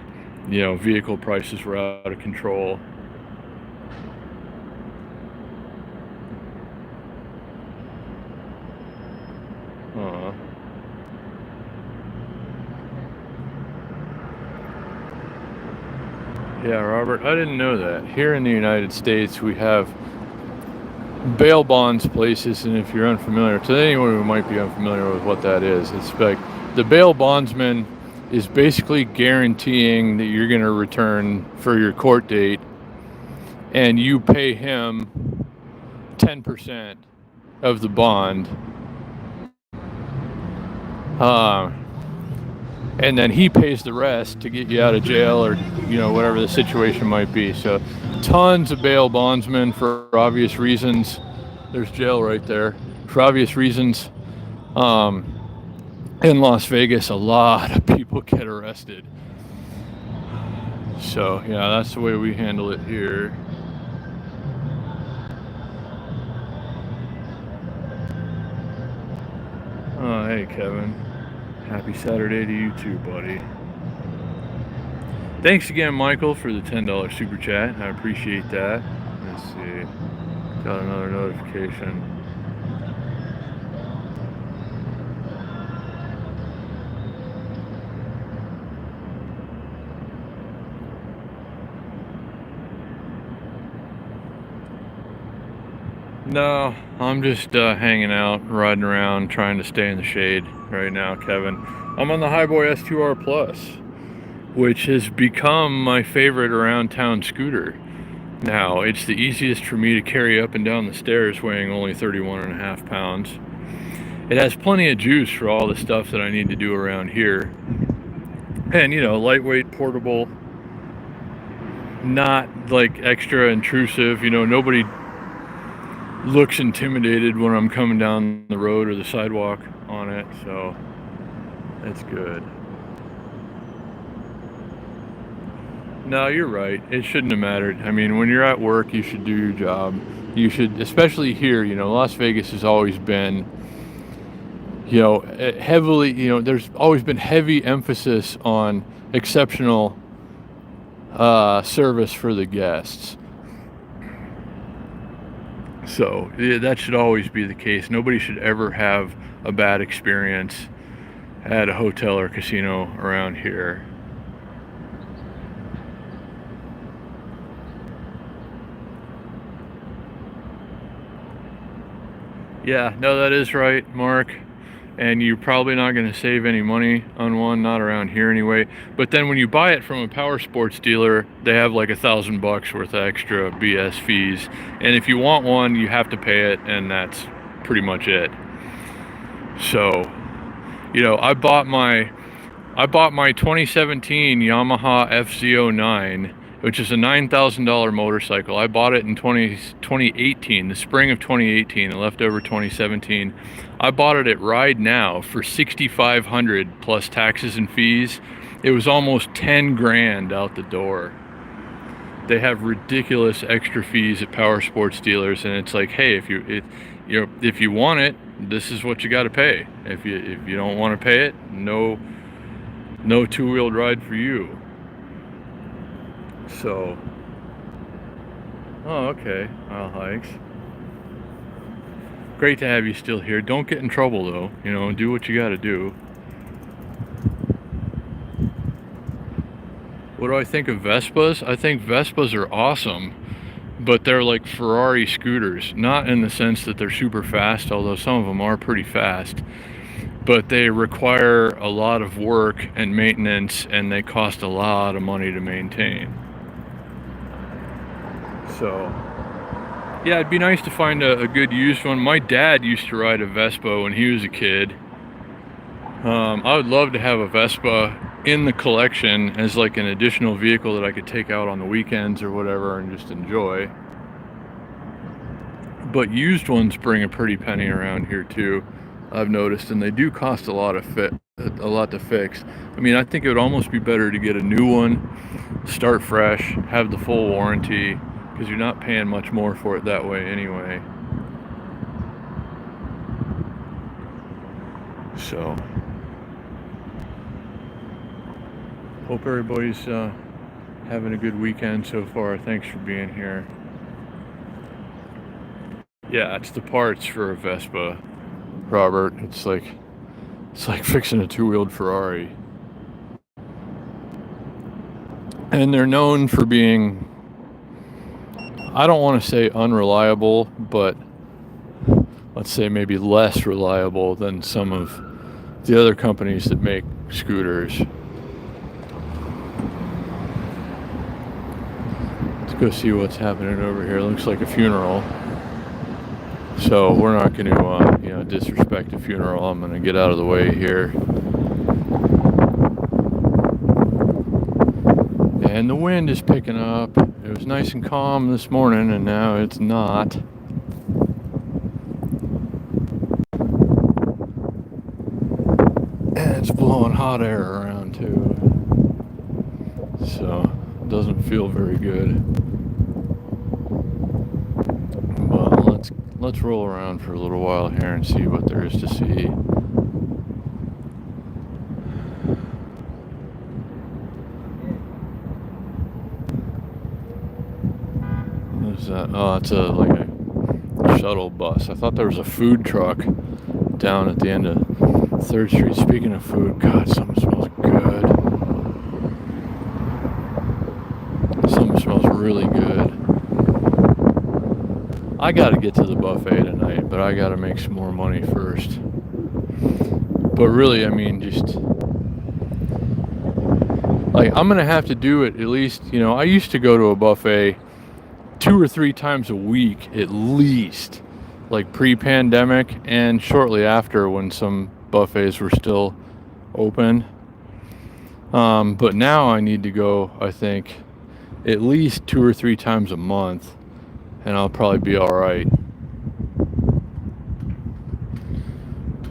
vehicle prices were out of control. Yeah, Robert, I didn't know that. Here in the United States, we have bail bonds places, and if you're unfamiliar, to anyone who might be unfamiliar with what that is, it's like the bail bondsman is basically guaranteeing that you're going to return for your court date, and you pay him 10% of the bond. And then he pays the rest to get you out of jail or, whatever the situation might be. So tons of bail bondsmen for obvious reasons. There's jail right there. For obvious reasons, in Las Vegas, a lot of people get arrested. So, yeah, that's the way we handle it here. Oh, hey, Kevin. Happy Saturday to you too, buddy. Thanks again, Michael, for the $10 super chat. I appreciate that. Let's see. Got another notification. No, I'm just hanging out, riding around, trying to stay in the shade right now, Kevin. I'm on the Highboy S2R Plus. which has become my favorite around town scooter. Now, it's the easiest for me to carry up and down the stairs, weighing only 31.5 pounds. It has plenty of juice for all the stuff that I need to do around here. And, you know, lightweight, portable, not like extra intrusive. You know, nobody looks intimidated when I'm coming down the road or the sidewalk on it, so that's good. No, you're right. It shouldn't have mattered. I mean, when you're at work, you should do your job. You should, especially here, you know, Las Vegas has always been, you know, heavily, you know, there's always been heavy emphasis on exceptional service for the guests. So yeah, that should always be the case. Nobody should ever have a bad experience at a hotel or casino around here. Yeah, no, that is right, Mark. And you're probably not going to save any money on one, not around here anyway. But then when you buy it from a power sports dealer, they have like $1,000 worth of extra BS fees. And if you want one, you have to pay it, and that's pretty much it. So, you know, I bought my 2017 Yamaha FZ09, which is a $9,000 motorcycle. I bought it in 2018, the spring of 2018, and left over 2017. I bought it at Ride Now for $6,500 plus taxes and fees. It was almost 10 grand out the door. They have ridiculous extra fees at power sports dealers, and it's like, hey, if you want it, this is what you got to pay. If you don't want to pay it, no two-wheeled ride for you. So, oh, okay, I'll hikes. Great to have you still here. Don't get in trouble though, you know, do what you got to do. What do I think of Vespas? I think Vespas are awesome, but they're like Ferrari scooters, not in the sense that they're super fast, although some of them are pretty fast, but they require a lot of work and maintenance, and they cost a lot of money to maintain. So, yeah, it'd be nice to find a good used one. My dad used to ride a Vespa when he was a kid. I would love to have a Vespa in the collection as like an additional vehicle that I could take out on the weekends or whatever and just enjoy. But used ones bring a pretty penny around here too, I've noticed, and they do cost a lot to fix. I mean, I think it would almost be better to get a new one, start fresh, have the full warranty, because you're not paying much more for it that way anyway. So, hope everybody's having a good weekend so far. Thanks for being here. Yeah, it's the parts for a Vespa, Robert. It's like fixing a two-wheeled Ferrari. And they're known for being, I don't want to say unreliable, but let's say maybe less reliable than some of the other companies that make scooters. Let's go see what's happening over here. Looks like a funeral. So we're not going to, disrespect a funeral. I'm going to get out of the way here. And the wind is picking up. It was nice and calm this morning, and now it's not. And it's blowing hot air around too. So it doesn't feel very good. But let's roll around for a little while here and see what there is to see. What is that? Oh, it's like a shuttle bus. I thought there was a food truck down at the end of 3rd Street. Speaking of food, God, something smells good. Something smells really good. I gotta get to the buffet tonight, but I gotta make some more money first. But really, I mean, just Like, I'm gonna have to do it at least, you know, I used to go to a buffet 2 or 3 times a week at least, like pre-pandemic and shortly after when some buffets were still open. But now I need to go, I think, at least 2 or 3 times a month, and I'll probably be all right.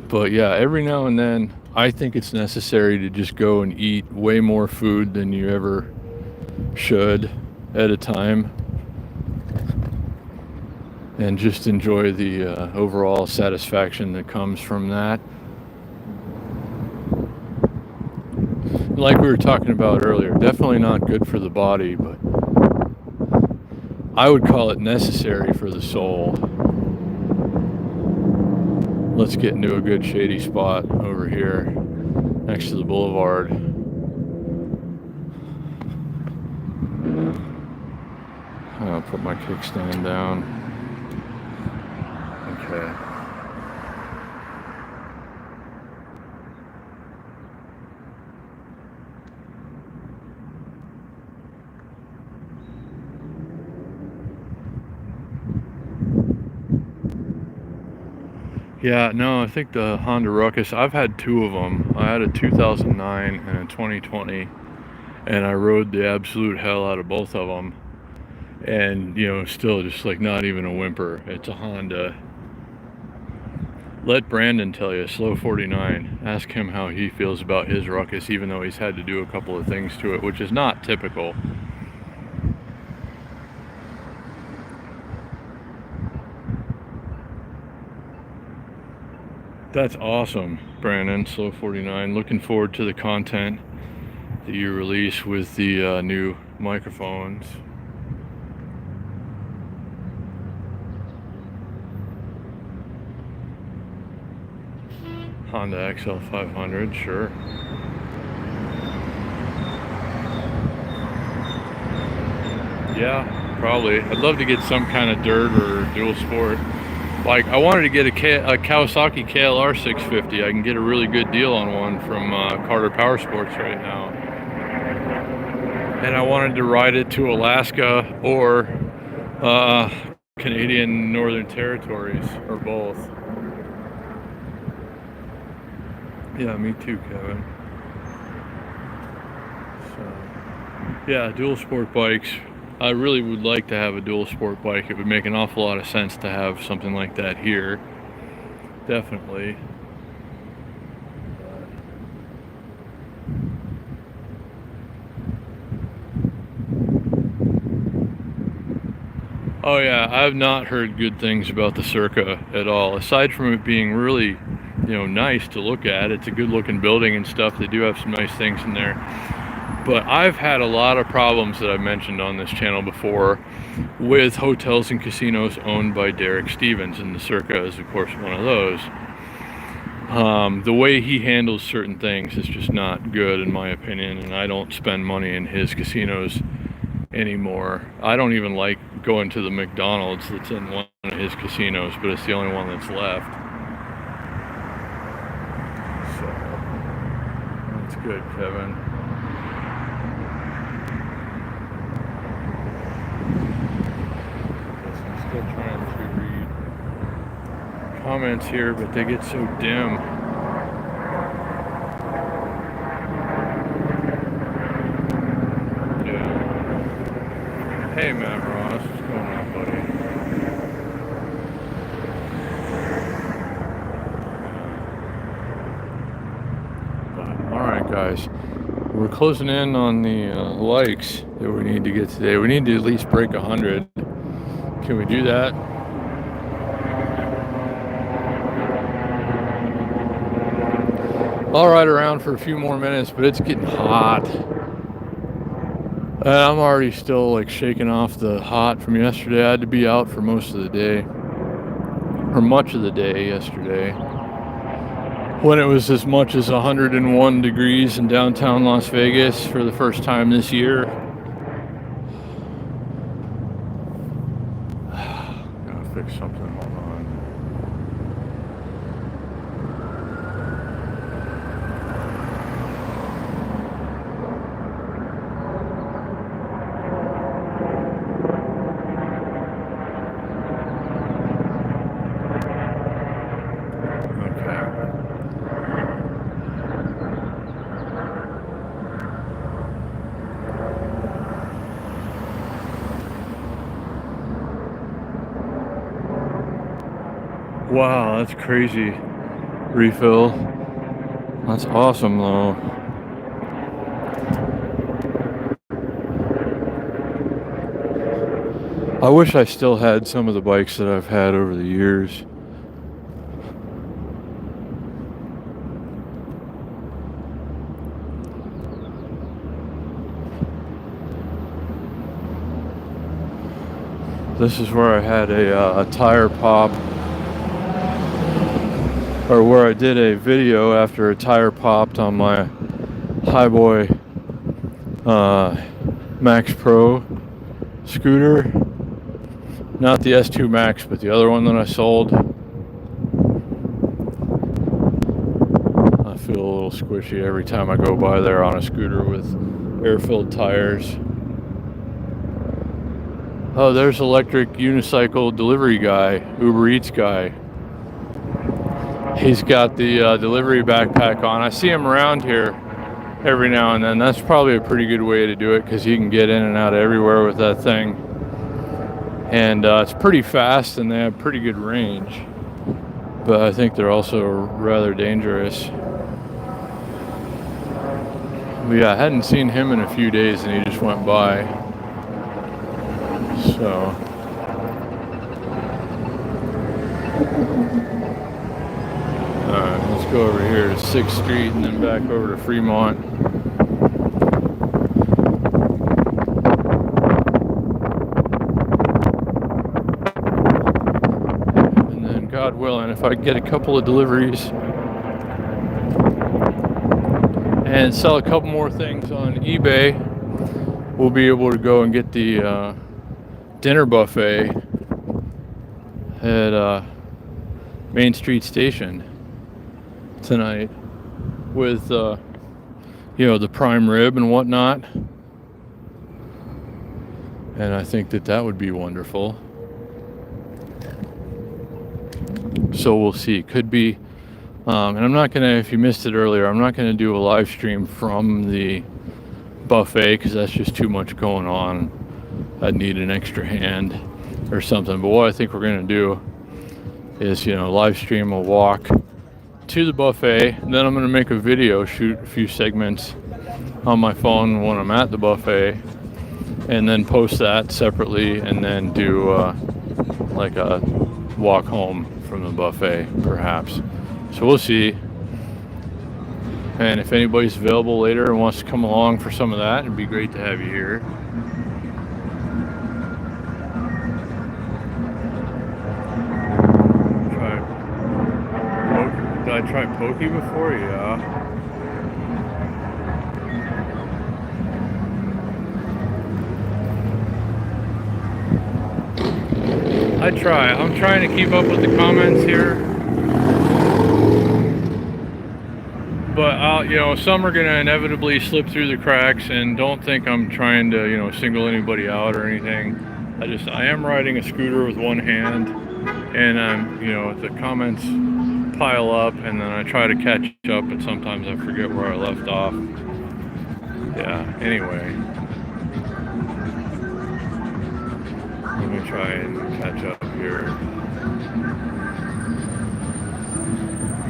But yeah, every now and then, I think it's necessary to just go and eat way more food than you ever should at a time, and just enjoy the overall satisfaction that comes from that. Like we were talking about earlier, definitely not good for the body, but I would call it necessary for the soul. Let's get into a good shady spot over here next to the boulevard. I'll put my kickstand down. Okay. Yeah, no, I think the Honda Ruckus, I've had two of them. I had a 2009 and a 2020, and I rode the absolute hell out of both of them. And, you know, still just like not even a whimper. It's a Honda. Let Brandon tell you, Slow 49. Ask him how he feels about his Ruckus, even though he's had to do a couple of things to it, which is not typical. That's awesome, Brandon, Slow 49. Looking forward to the content that you release with the new microphones. Honda XL500, sure. Yeah, probably. I'd love to get some kind of dirt or dual sport. Like, I wanted to get a Kawasaki KLR 650. I can get a really good deal on one from Carter Power Sports right now. And I wanted to ride it to Alaska or Canadian Northern Territories, or both. Yeah, me too, Kevin. So, yeah, dual sport bikes. I really would like to have a dual sport bike. It would make an awful lot of sense to have something like that here. Definitely. Oh yeah, I've not heard good things about the Circa at all. Aside from it being really, you know, nice to look at. It's a good looking building and stuff. They do have some nice things in there. But I've had a lot of problems that I've mentioned on this channel before with hotels and casinos owned by Derek Stevens, and the Circa is of course one of those. The way he handles certain things is just not good in my opinion, and I don't spend money in his casinos anymore. I don't even like going to the McDonald's that's in one of his casinos, but it's the only one that's left. So that's good, Kevin. I'm still trying to read comments here, but they get so dim. Yeah. Hey, Matt Ross, what's going on, buddy? But, all right, guys. We're closing in on the likes that we need to get today. We need to at least break 100. Can we do that? I'll ride around for a few more minutes, but it's getting hot. I'm already still like shaking off the hot from yesterday. I had to be out for most of the day, or much of the day yesterday, when it was as much as 101 degrees in downtown Las Vegas for the first time this year. Gotta fix something, hold on. Wow, that's crazy. Refill. That's awesome though. I wish I still had some of the bikes that I've had over the years. This is where I had a tire pop, or where I did a video after a tire popped on my Highboy Max Pro scooter. Not the S2 Max, but the other one that I sold. I feel a little squishy every time I go by there on a scooter with air-filled tires. Oh, there's electric unicycle delivery guy, Uber Eats guy. He's got the delivery backpack on. I see him around here every now and then. That's probably a pretty good way to do it because you can get in and out of everywhere with that thing. And it's pretty fast and they have pretty good range. But I think they're also rather dangerous. But yeah, I hadn't seen him in a few days and he just went by. So alright, let's go over here to 6th Street and then back over to Fremont. And then, God willing, if I get a couple of deliveries and sell a couple more things on eBay, we'll be able to go and get the dinner buffet at Main Street Station tonight with you know, the prime rib and whatnot. And I think that would be wonderful. So we'll see. Could be and I'm not gonna, if you missed it earlier, I'm not gonna do a live stream from the buffet because that's just too much going on. I'd need an extra hand or something. But what I think we're gonna do is, you know, live stream a walk to the buffet, and then I'm gonna make a video, shoot a few segments on my phone when I'm at the buffet, and then post that separately, and then do like a walk home from the buffet, perhaps. So we'll see. And if anybody's available later and wants to come along for some of that, it'd be great to have you here. Did I try pokey before? Yeah. I try. I'm trying to keep up with the comments here. But you know, some are gonna inevitably slip through the cracks, and don't think I'm trying to, you know, single anybody out or anything. I am riding a scooter with one hand, and you know, the comments pile up, and then I try to catch up, but sometimes I forget where I left off. Yeah, anyway. Let me try and catch up here.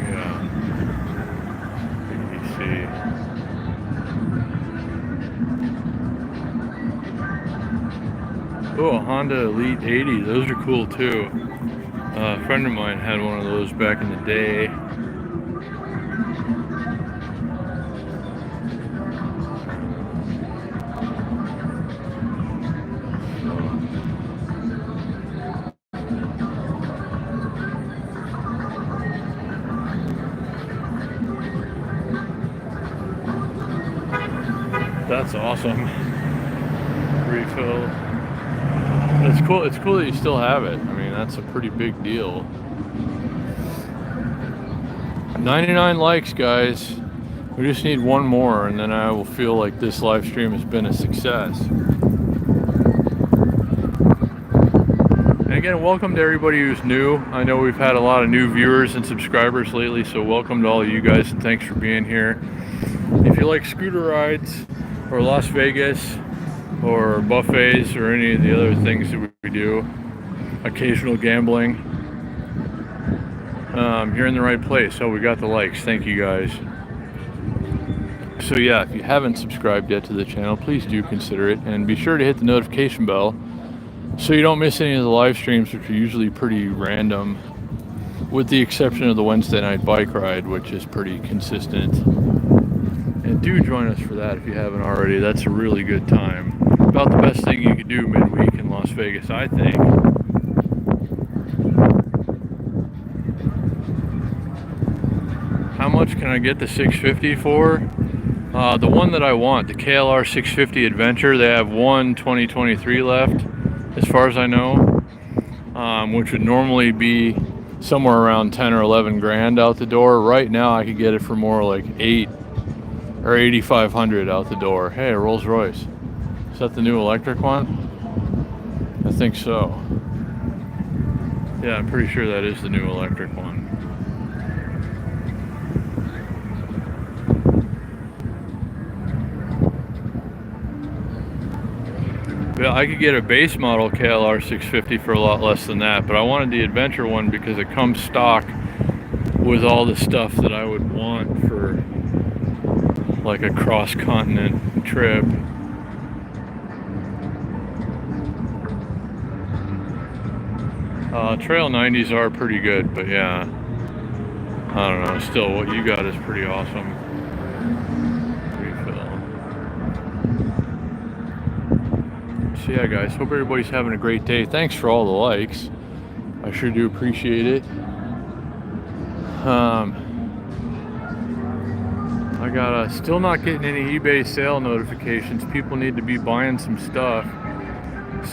Yeah. BBC. Oh, a Honda Elite 80. Those are cool too. A friend of mine had one of those back in the day. That's awesome. Refill. It's cool. It's cool that you still have it. I mean, that's a pretty big deal. 99 likes, guys. We just need one more, and then I will feel like this live stream has been a success. And again, welcome to everybody who's new. I know we've had a lot of new viewers and subscribers lately, so welcome to all of you guys, and thanks for being here. If you like scooter rides, or Las Vegas, or buffets, or any of the other things that we do, occasional gambling, You're in the right place. Oh, we got the likes. Thank you guys. So yeah, if you haven't subscribed yet to the channel, please do consider it, and be sure to hit the notification bell so you don't miss any of the live streams, which are usually pretty random, with the exception of the Wednesday night bike ride, which is pretty consistent. And do join us for that if you haven't already. That's a really good time. About the best thing you could do midweek in Las Vegas, I think. How much can I get the 650 for? The one that I want, the KLR 650 Adventure, they have one 2023 left, as far as I know, which would normally be somewhere around 10 or 11 grand out the door. Right now I could get it for more like 8 or 8,500 out the door. Hey, Rolls Royce. Is that the new electric one? I think so. Yeah, I'm pretty sure that is the new electric one. Yeah, I could get a base model KLR 650 for a lot less than that, but I wanted the Adventure one because it comes stock with all the stuff that I would want for like a cross-continent trip. Trail 90s are pretty good, but yeah, I don't know, still what you got is pretty awesome. So yeah guys, hope everybody's having a great day. Thanks for all the likes. I sure do appreciate it. I got still not getting any eBay sale notifications. People need to be buying some stuff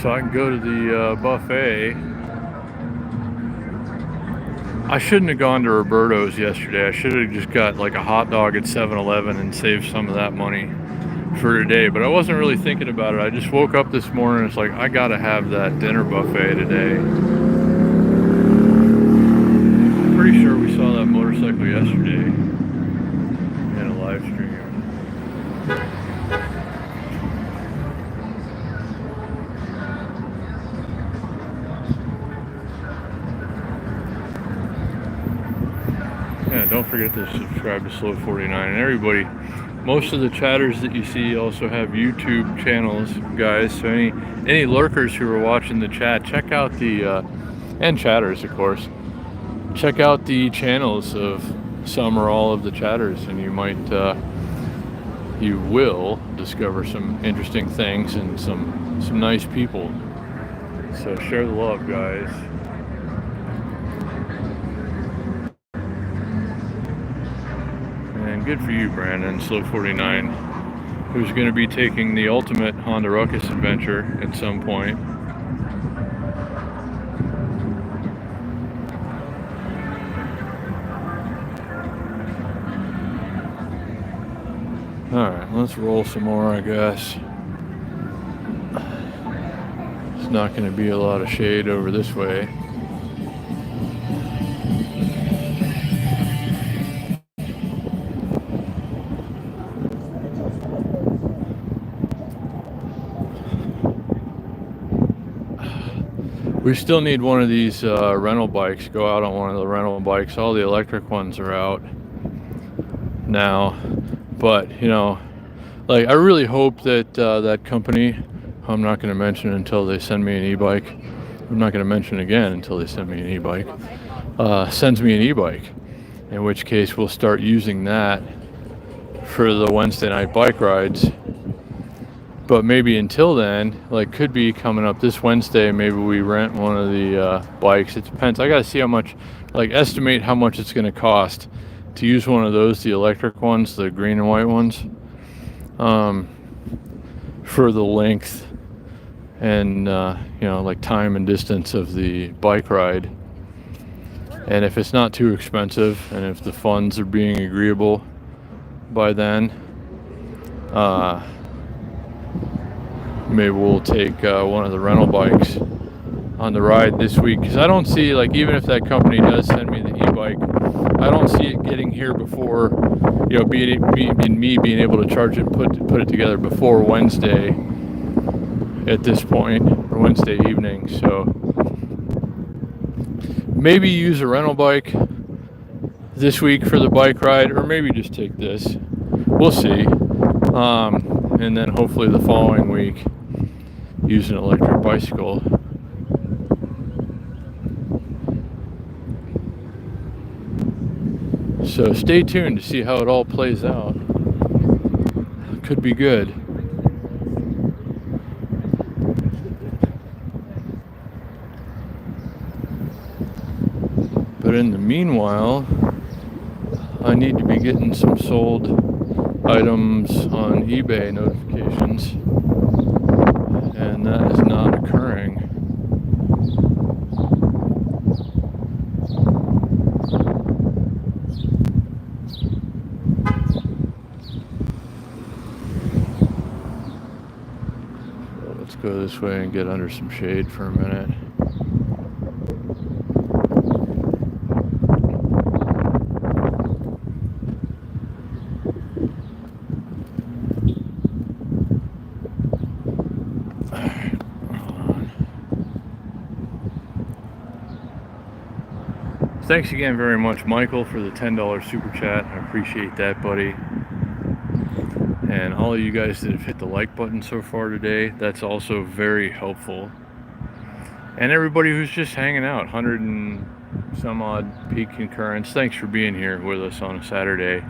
so I can go to the buffet. I shouldn't have gone to Roberto's yesterday. I should have just got like a hot dog at 7-Eleven and saved some of that money for today, but I wasn't really thinking about it. I just woke up this morning and it's like, I gotta have that dinner buffet today. I'm pretty sure we saw that motorcycle yesterday in a live stream. Yeah, don't forget to subscribe to Slow49. And everybody, most of the chatters that you see also have YouTube channels, guys. So any lurkers who are watching the chat, check out the and chatters, of course. Check out the channels of some or all of the chatters, and you might, you will discover some interesting things and some nice people. So share the love, guys. And good for you, Brandon, Slow49, who's going to be taking the ultimate Honda Ruckus adventure at some point. Alright, let's roll some more, I guess. It's not going to be a lot of shade over this way. We still need one of these rental bikes. Go out on one of the rental bikes. All the electric ones are out now. But, you know, like, I really hope that that company, I'm not going to mention until they send me an e-bike. I'm not going to mention again until they send me an e-bike. Sends me an e-bike. In which case we'll start using that for the Wednesday night bike rides. But maybe until then, like, could be coming up this Wednesday, maybe we rent one of the bikes. It depends. I got to see how much, like, estimate how much it's going to cost to use one of those, the electric ones, the green and white ones, for the length and, you know, like, time and distance of the bike ride. And if it's not too expensive and if the funds are being agreeable by then, maybe we'll take one of the rental bikes on the ride this week, because I don't see, like, even if that company does send me the e-bike, I don't see it getting here before, you know, me being able to charge it and put it together before Wednesday at this point, or Wednesday evening. So maybe use a rental bike this week for the bike ride, or maybe just take this. We'll see. And then hopefully the following week use an electric bicycle. So stay tuned to see how it all plays out. Could be good. But in the meanwhile, I need to be getting some sold items on eBay notifications, and that is not occurring. So let's go this way and get under some shade for a minute. Thanks again very much, Michael, for the $10 super chat. I appreciate that, buddy. And all of you guys that have hit the like button so far today, that's also very helpful. And everybody who's just hanging out, 100 and some odd peak concurrence, thanks for being here with us on a Saturday.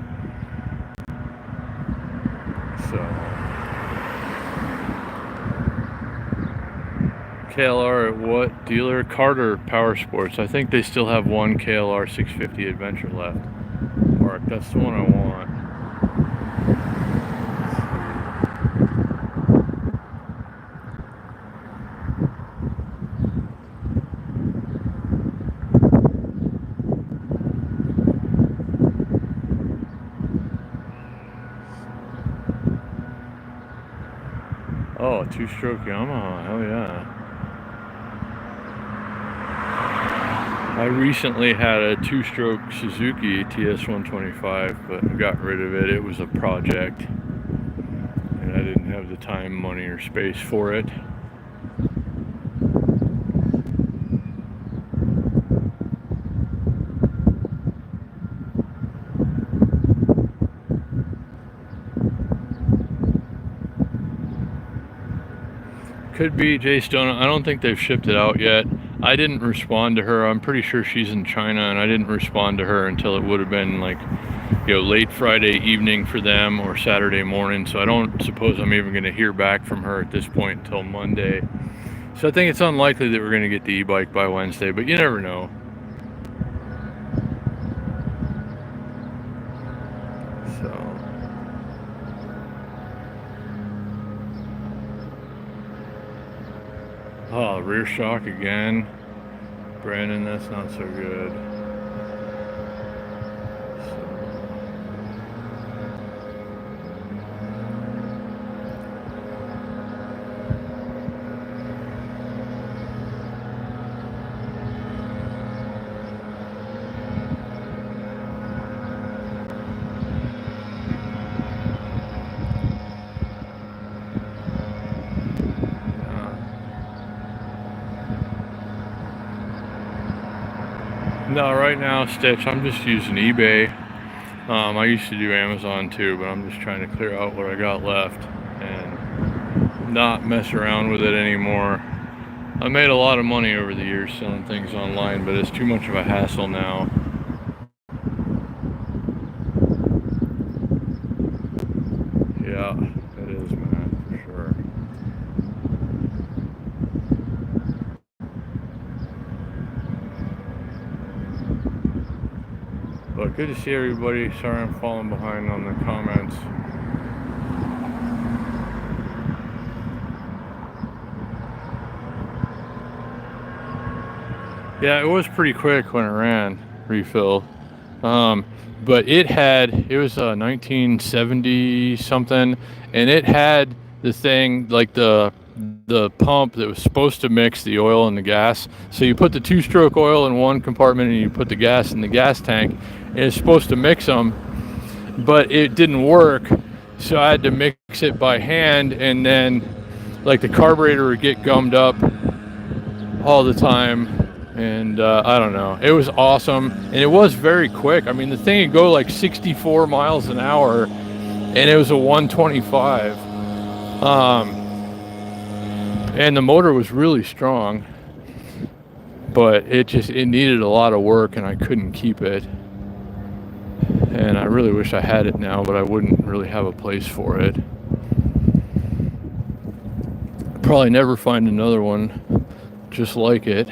So, KLR at what dealer? Carter Power Sports. I think they still have one KLR 650 Adventure left. Mark, that's the one I want. Oh, two-stroke Yamaha, hell yeah. I recently had a two-stroke Suzuki TS125, but I got rid of it. It was a project, and I didn't have the time, money, or space for it. Could be Jay Stone. I don't think they've shipped it out yet. I didn't respond to her. I'm pretty sure she's in China, and I didn't respond to her until it would have been like, late Friday evening for them or Saturday morning. So I don't suppose I'm even going to hear back from her at this point until Monday. So I think it's unlikely that we're going to get the e-bike by Wednesday, but you never know. So. Oh, rear shock again. Brandon, that's not so good. No, right now, Stitch, I'm just using eBay. I used to do Amazon too, but I'm just trying to clear out what I got left and not mess around with it anymore. I made a lot of money over the years selling things online, but it's too much of a hassle now. Yeah, it is, man, for sure. But good to see everybody. Sorry I'm falling behind on the comments. Yeah, it was pretty quick when it ran, refill. But it was 1970 something, and it had the thing, like the pump that was supposed to mix the oil and the gas. So you put the two-stroke oil in one compartment and you put the gas in the gas tank, and it's supposed to mix them, but it didn't work. So I had to mix it by hand, and then like the carburetor would get gummed up all the time. And I don't know, it was awesome, and it was very quick. I mean, the thing would go like 64 miles an hour, and it was a 125. And the motor was really strong, but it needed a lot of work, and I couldn't keep it. And I really wish I had it now, but I wouldn't really have a place for it. Probably never find another one just like it.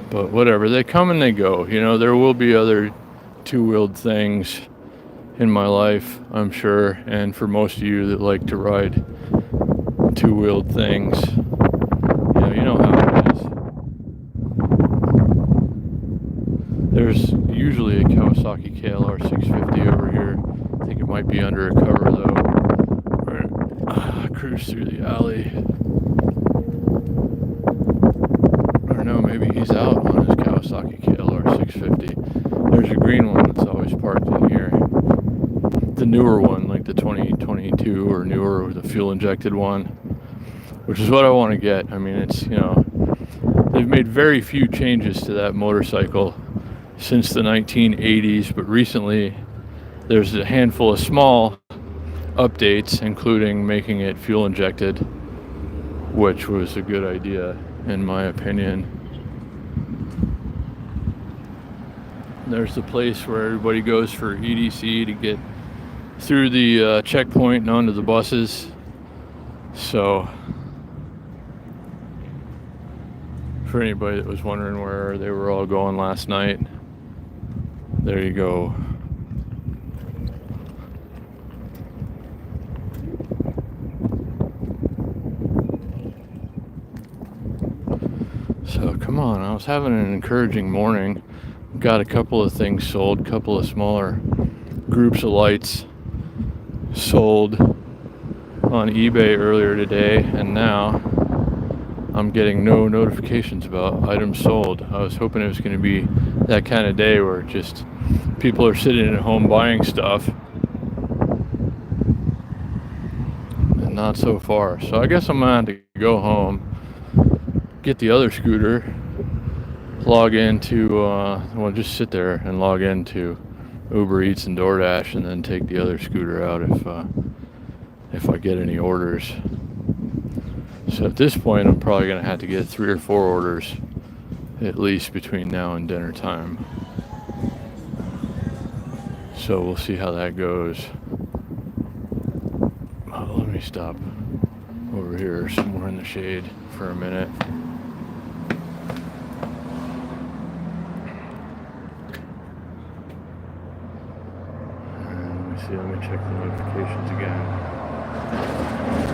But whatever, they come and they go. You know, there will be other two-wheeled things in my life, I'm sure, and for most of you that like to ride two-wheeled things, you know how it is. There's usually a Kawasaki KLR 650 over here. I think it might be under a cover though. Right. Cruise through the alley. I don't know, maybe he's out on his Kawasaki KLR 650. There's a green one that's always parked in here. The newer one, like the 2022 or newer, or the fuel injected one, which is what I want to get. I mean, it's, they've made very few changes to that motorcycle since the 1980s, but recently there's a handful of small updates, including making it fuel injected, which was a good idea in my opinion. There's the place where everybody goes for EDC to get through the checkpoint and onto the buses. So for anybody that was wondering where they were all going last night, there you go. So come on, I was having an encouraging morning. Got a couple of things sold, couple of smaller groups of lights sold on eBay earlier today, and now I'm getting no notifications about items sold. I was hoping it was going to be that kind of day where just people are sitting at home buying stuff, and not so far. So I guess I'm going to have to go home, get the other scooter, log into, well, just sit there and log into Uber Eats and DoorDash, and then take the other scooter out if I get any orders. So at this point, I'm probably going to have to get 3 or 4 orders at least between now and dinner time. So we'll see how that goes. Oh, let me stop over here somewhere in the shade for a minute. Let me check the notifications again.